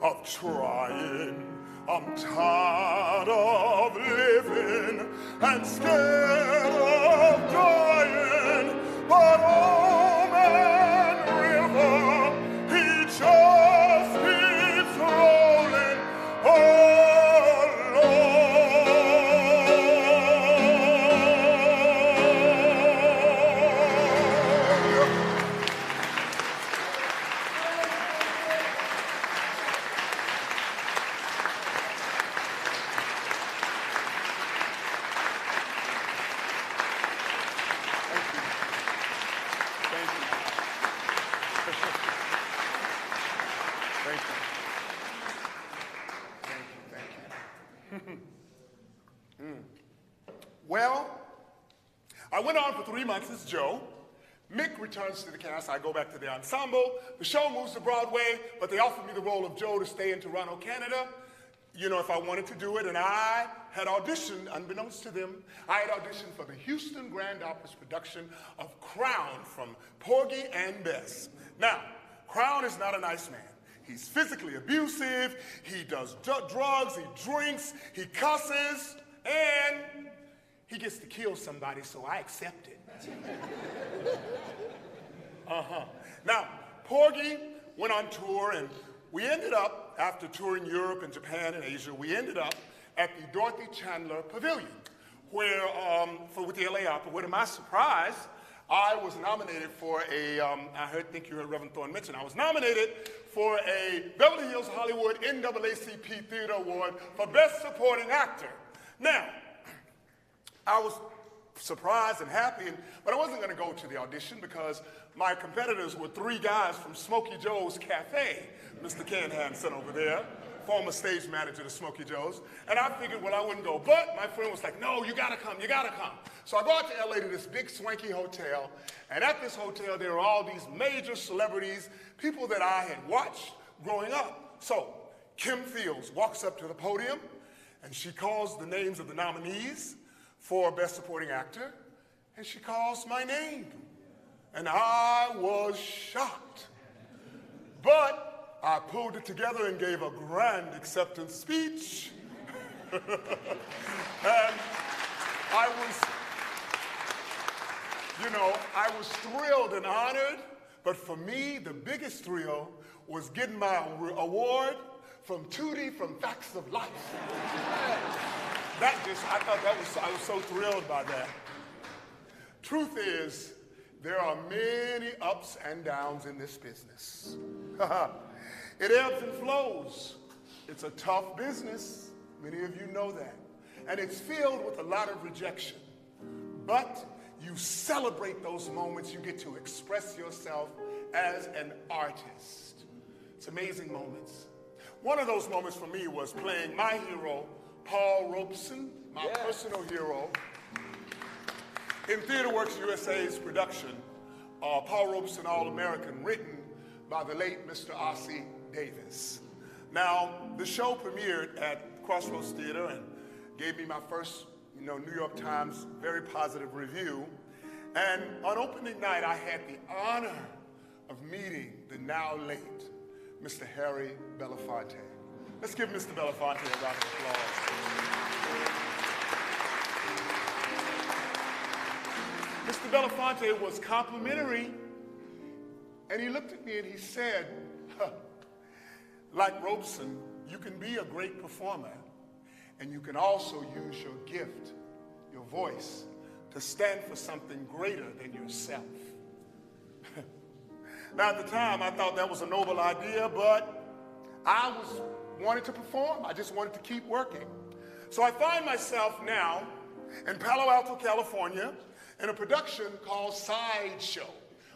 of trying. I'm tired of living and scared of dying. But old man river, he just keeps rolling along. Well, I went on for 3 months as Joe. Mick returns to the cast. I go back to the ensemble. The show moves to Broadway, but they offered me the role of Joe to stay in Toronto, Canada, you know, if I wanted to do it. And I had auditioned, unbeknownst to them, I had auditioned for the Houston Grand Opera's production of Crown from Porgy and Bess. Now, Crown is not a nice man. He's physically abusive, he does drugs, he drinks, he cusses, and he gets to kill somebody, so I accept it. Now, Porgy went on tour, and we ended up, after touring Europe and Japan and Asia, we ended up at the Dorothy Chandler Pavilion, where, with the LA Opera, where to my surprise, I was nominated for a, think you heard Reverend Thorne mention, I was nominated for a Beverly Hills Hollywood NAACP Theater Award for Best Supporting Actor. Now, I was surprised and happy, but I wasn't going to go to the audition because my competitors were 3 guys from Smokey Joe's Cafe, Mr. Ken Hansen over there, former stage manager of Smokey Joe's, and I figured, well, I wouldn't go, but my friend was like, no, you gotta come, you gotta come. So I go out to LA to this big swanky hotel, and at this hotel there are all these major celebrities, people that I had watched growing up. So Kim Fields walks up to the podium, and she calls the names of the nominees for Best Supporting Actor, and she calls my name. And I was shocked. But I pulled it together and gave a grand acceptance speech. And I was thrilled and honored, but for me, the biggest thrill was getting my award from Tootie from Facts of Life. I was so thrilled by that. Truth is, there are many ups and downs in this business. It ebbs and flows. It's a tough business. Many of you know that. And it's filled with a lot of rejection. But you celebrate those moments. You get to express yourself as an artist. It's amazing moments. One of those moments for me was playing my hero, Paul Robeson, my personal hero, in TheaterWorks USA's production, Paul Robeson All-American, written by the late Mr. Ossie Davis. Now, the show premiered at Crossroads Theater and gave me my first, New York Times very positive review. And on opening night, I had the honor of meeting the now late Mr. Harry Belafonte. Let's give Mr. Belafonte a round of applause. Mr. Belafonte was complimentary, and he looked at me and he said, like Robeson, you can be a great performer, and you can also use your gift, your voice, to stand for something greater than yourself. Now, at the time, I thought that was a noble idea, but I wanted to perform. I just wanted to keep working. So I find myself now in Palo Alto, California, in a production called Sideshow,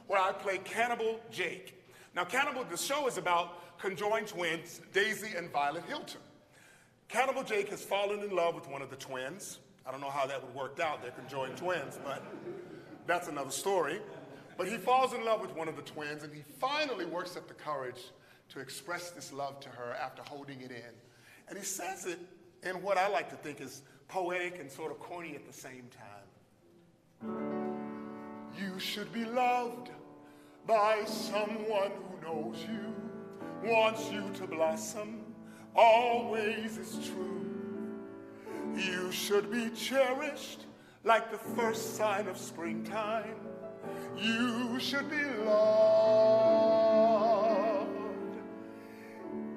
where I play Cannibal Jake. Now, the show is about conjoined twins, Daisy and Violet Hilton. Cannibal Jake has fallen in love with one of the twins. I don't know how that would work out, they're conjoined twins, but that's another story. But he falls in love with one of the twins, and he finally works up the courage to express this love to her after holding it in. And he says it in what I like to think is poetic and sort of corny at the same time. You should be loved by someone who knows you, wants you to blossom, always is true. You should be cherished like the first sign of springtime. You should be loved.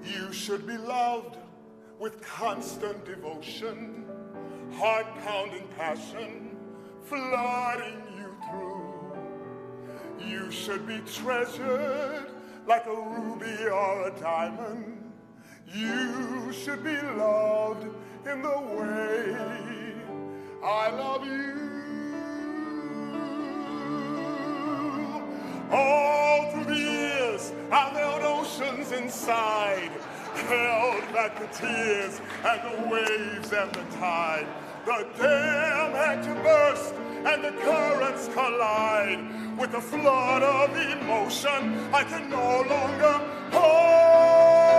You should be loved with constant devotion, heart-pounding passion, flooding you through. You should be treasured like a ruby or a diamond. You should be loved in the way I love you. All through the years, I've held oceans inside, held back the tears and the waves and the tide. The dam had to burst and the currents collide. With the flood of emotion, I can no longer hide.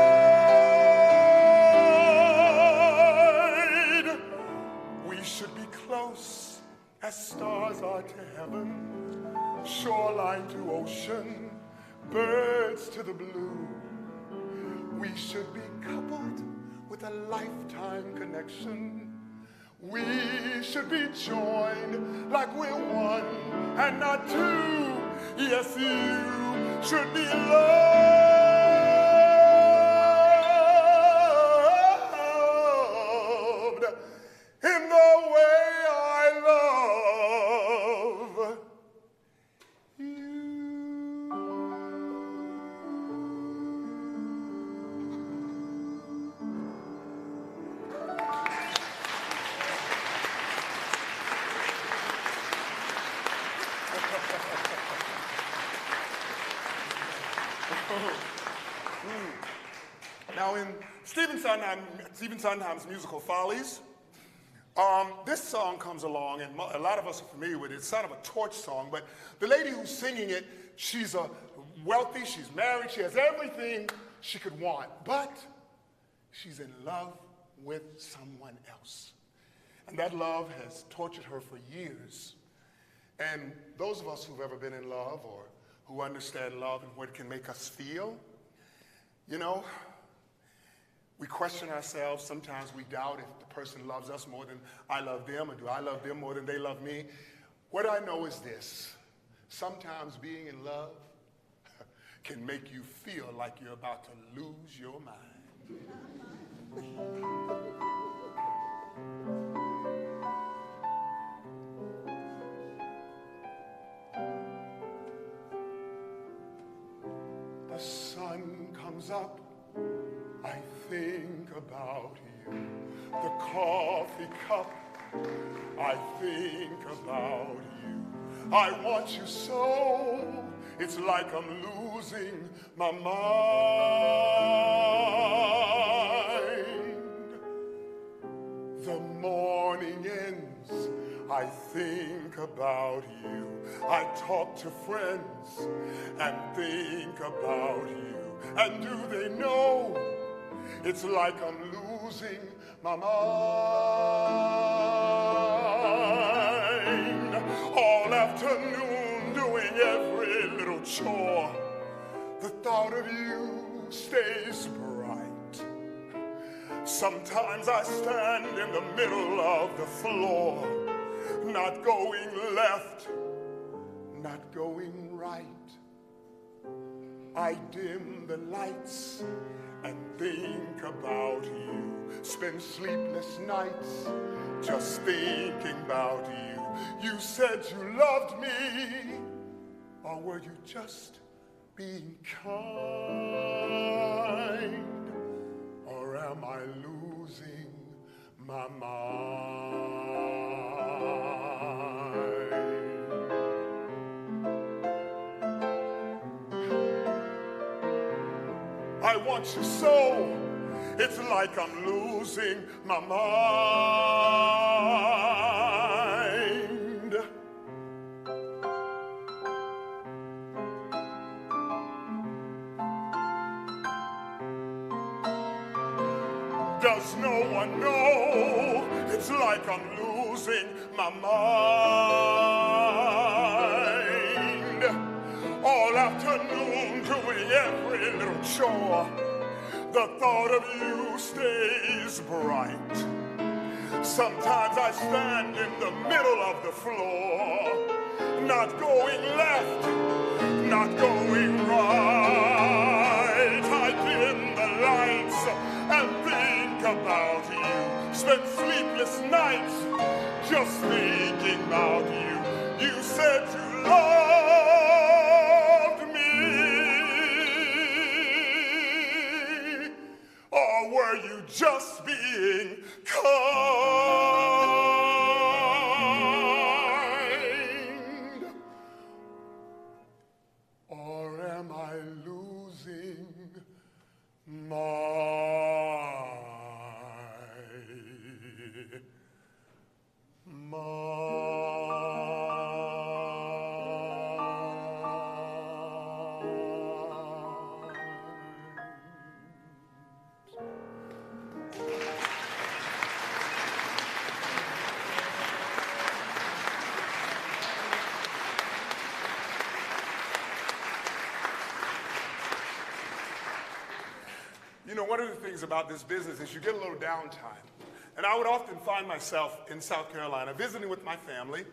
We should be close as stars are to heaven, shoreline to ocean, birds to the blue. We should be coupled with a lifetime connection. We should be joined like we're one and not two. Yes, you should be loved in the way I love you. Now, in Stephen Sondheim's musical Follies, this song comes along, and a lot of us are familiar with it. It's sort of a torch song, but the lady who's singing it, she's wealthy, she's married, she has everything she could want, but she's in love with someone else. And that love has tortured her for years. And those of us who've ever been in love or who understand love and what it can make us feel, you know, we question ourselves. Sometimes we doubt if the person loves us more than I love them, or do I love them more than they love me. What I know is this: sometimes being in love can make you feel like you're about to lose your mind. The sun comes up, I think about you. The coffee cup, I think about you. I want you so, it's like I'm losing my mind. The morning ends, I think about you. I talk to friends and think about you. And do they know it's like I'm losing my mind? All afternoon doing every little chore, the thought of you stays bright. Sometimes I stand in the middle of the floor, not going left, not going right. I dim the lights and think about you. Spend sleepless nights just thinking about you. You said you loved me, or were you just being kind? Or am I losing my mind? I want you so, it's like I'm losing my mind. Does no one know it's like I'm losing my mind? All afternoon doing every little chore, the thought of you stays bright. Sometimes I stand in the middle of the floor, not going left, not going right. I dim the lights and think about you. Spend sleepless nights just thinking about you. You said you loved me, or were you just being kind? Or am I losing my You know, one of the things about this business is you get a little downtime. And I would often find myself in South Carolina visiting with my family,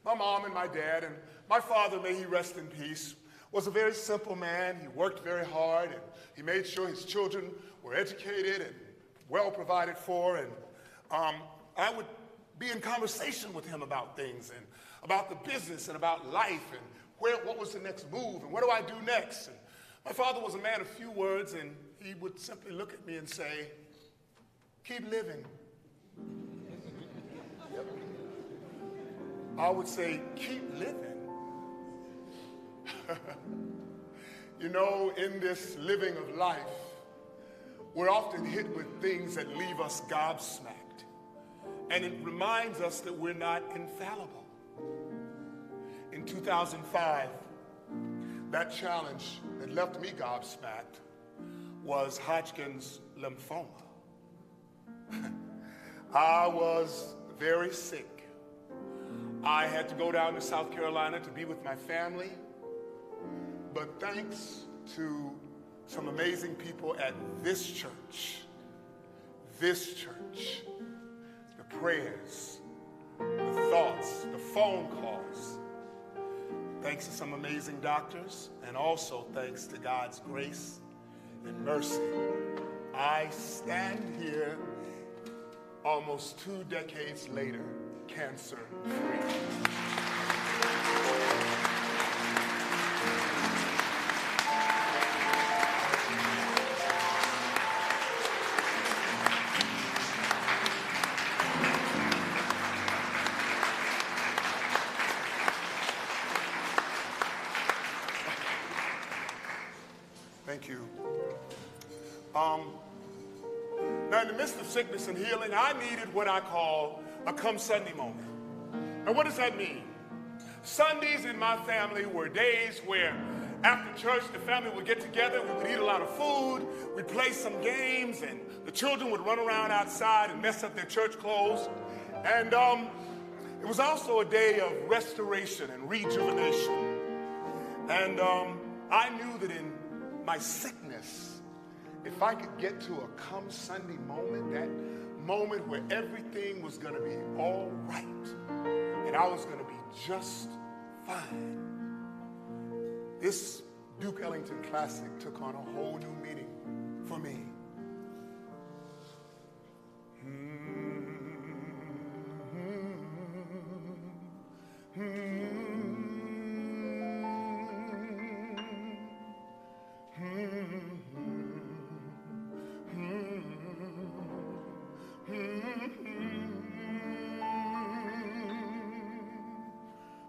my mom and my dad, and my father, may he rest in peace, was a very simple man. He worked very hard, and he made sure his children were educated and well provided for. And I would be in conversation with him about things, and about the business, and about life, and what was the next move, and what do I do next? And my father was a man of few words, and he would simply look at me and say, "Keep living." I would say, "Keep living." You know, in this living of life, we're often hit with things that leave us gobsmacked. And it reminds us that we're not infallible. In 2005, that challenge that left me gobsmacked was Hodgkin's lymphoma. I was very sick. I had to go down to South Carolina to be with my family. But thanks to some amazing people at this church, the prayers, the thoughts, the phone calls, thanks to some amazing doctors, and also thanks to God's grace and mercy, I stand here almost 2 decades later, cancer-free. Thank you. Now, in the midst of sickness and healing, I needed what I call a come Sunday moment. And what does that mean? Sundays in my family were days where after church, the family would get together, we would eat a lot of food, we'd play some games, and the children would run around outside and mess up their church clothes. And it was also a day of restoration and rejuvenation. And I knew that in my sickness, if I could get to a come Sunday moment, that moment where everything was going to be all right and I was going to be just fine, this Duke Ellington classic took on a whole new meaning for me.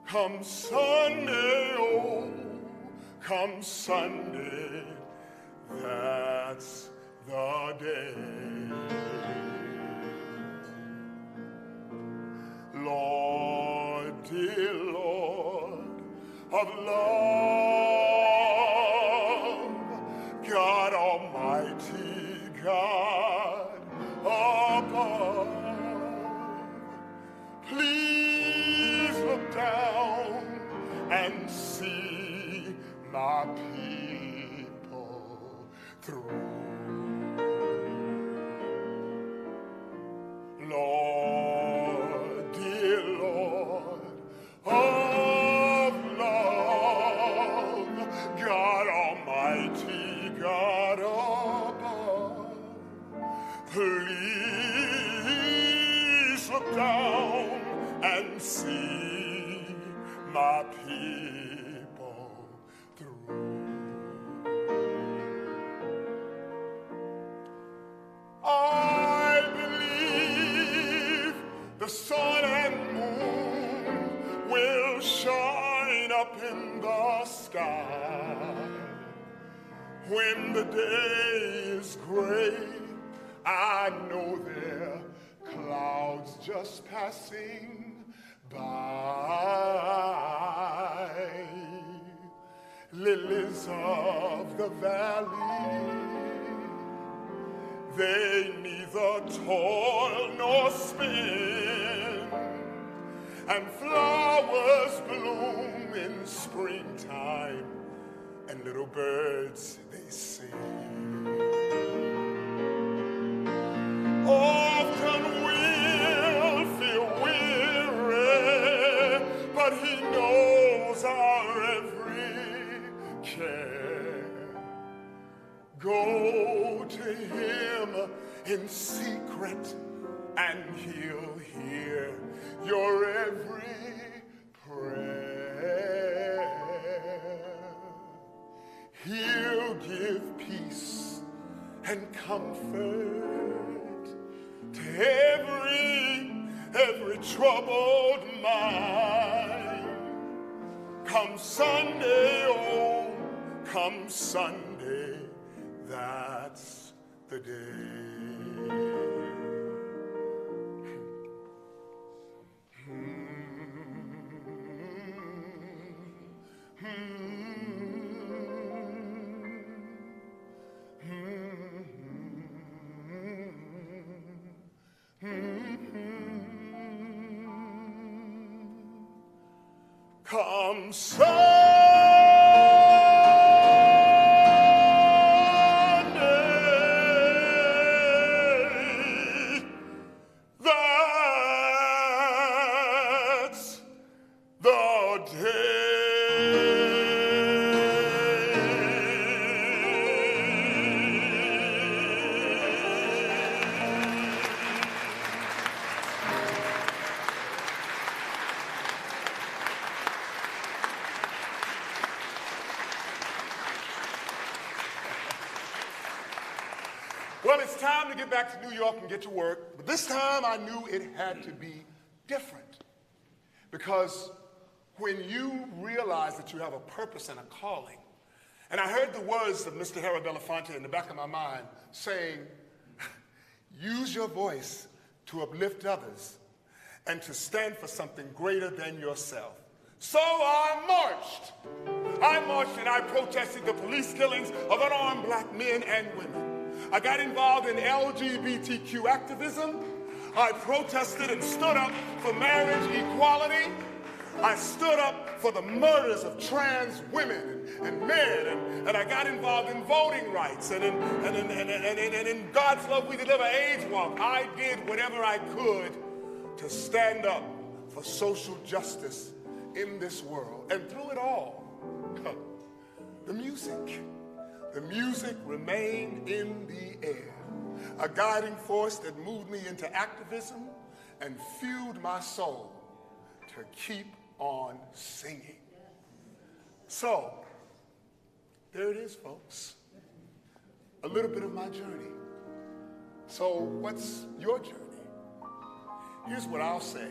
Come Sunday, oh, come Sunday, that's the day. Lord, dear Lord of love, God Almighty, God above, please look down and see my people through. Lord, dear Lord of love, God Almighty, God above, please look down and see my people through. I believe the sun and moon will shine up in the sky. When the day is gray, I know they're clouds just passing by. Lilies of the valley, they neither toil nor spin, and flowers bloom in springtime, and little birds they sing. Often we'll feel weary, but he knows our every care. Go to him in secret, and he'll hear your every prayer. He'll give peace and comfort to every troubled mind. Come Sunday, oh, come Sunday, that's the day. Come Sunday, that's the day. Well, it's time to get back to New York and get to work, but this time I knew it had to be different. Because when you realize that you have a purpose and a calling, and I heard the words of Mr. Harold Belafonte in the back of my mind saying, use your voice to uplift others and to stand for something greater than yourself. So I marched. I marched and I protested the police killings of unarmed black men and women. I got involved in LGBTQ activism. I protested and stood up for marriage equality. I stood up for the murders of trans women and men, and I got involved in voting rights and in God's Love We Deliver AIDS Walk. I did whatever I could to stand up for social justice in this world. And through it all, the music remained in the air, a guiding force that moved me into activism and fueled my soul to keep on singing. So, there it is, folks. A little bit of my journey. So, what's your journey? Here's what I'll say.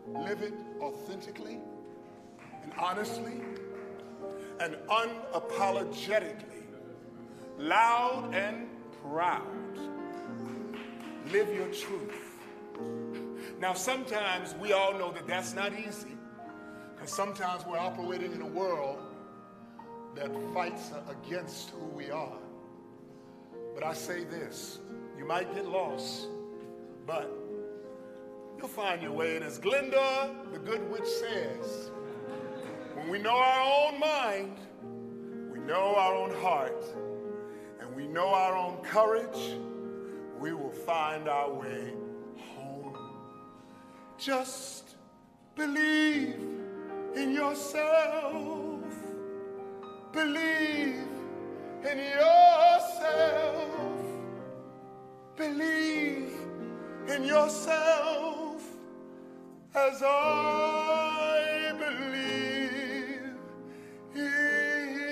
Live it authentically and honestly and unapologetically, loud and proud. Live your truth. Now, sometimes we all know that that's not easy, because sometimes we're operating in a world that fights against who we are. But I say this, you might get lost, but you'll find your way. And as Glinda, the good witch, says, when we know our own mind, we know our own heart, and we know our own courage, we will find our way home. Just believe in yourself. Believe in yourself. Believe in yourself as I believe in you.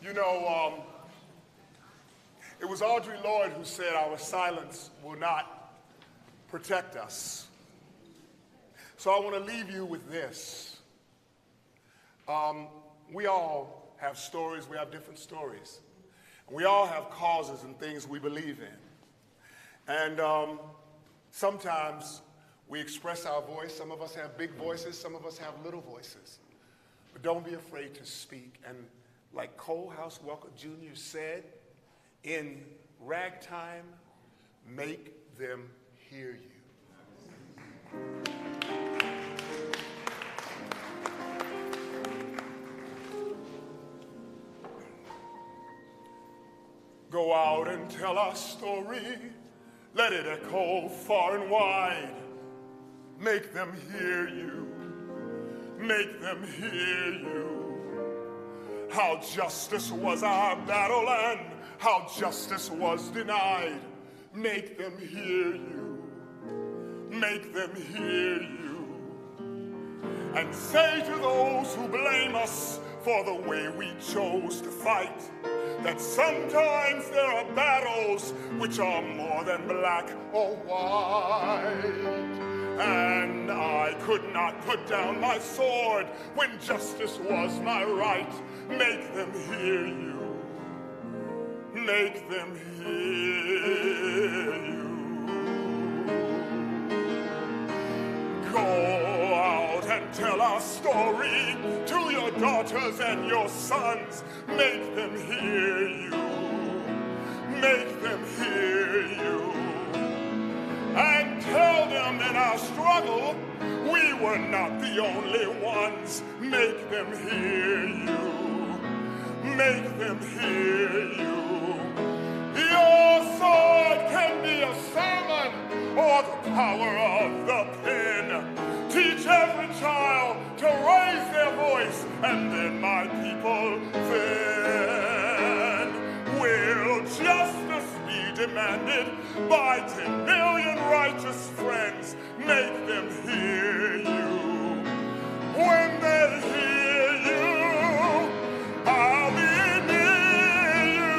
You know, it was Audre Lorde who said our silence will not protect us. So I want to leave you with this. We all have stories, we have different stories. We all have causes and things we believe in. And sometimes we express our voice. Some of us have big voices, some of us have little voices. But don't be afraid to speak. And like Cole House Walker Jr. said, in ragtime, make them hear you. Go out and tell our story. Let it echo far and wide. Make them hear you. Make them hear you. How justice was our battle and how justice was denied. Make them hear you. Make them hear you. And say to those who blame us for the way we chose to fight, that sometimes there are battles which are more than black or white. And I could not put down my sword when justice was my right. Make them hear you. Make them hear you. Go out and tell our story to your daughters and your sons. Make them hear you. Make them hear you. And tell them in our struggle, we were not the only ones. Make them hear you. Make them hear you. Your sword can be a sermon or the power of the pen. Teach every child to raise their voice, and then my people, then will justice be demanded by 10 million righteous friends. Make them hear you. When they hear you, I'll be near you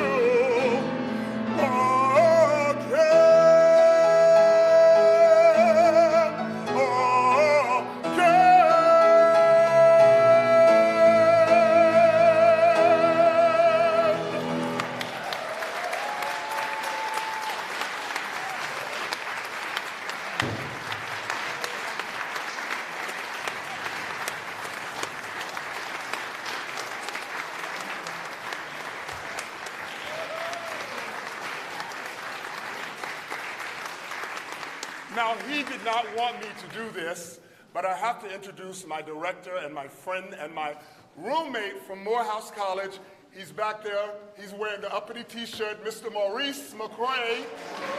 Now, he did not want me to do this, but I have to introduce my director and my friend and my roommate from Morehouse College. He's back there. He's wearing the uppity t-shirt, Mr. Maurice McRae. He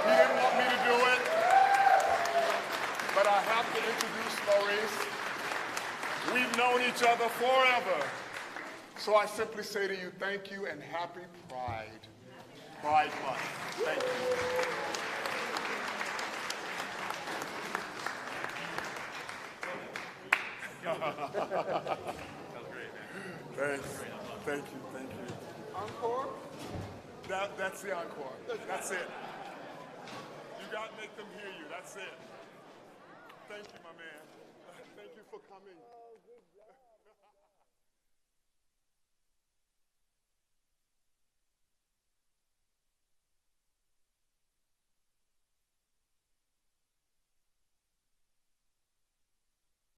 didn't want me to do it, but I have to introduce Maurice. We've known each other forever. So I simply say to you, thank you and happy Pride. Pride Month. Thank you. That was great, man. Thanks. Thank you. Thank you. Encore? That's the encore. That's it. You got to make them hear you. That's it. Thank you, my man. Thank you for coming.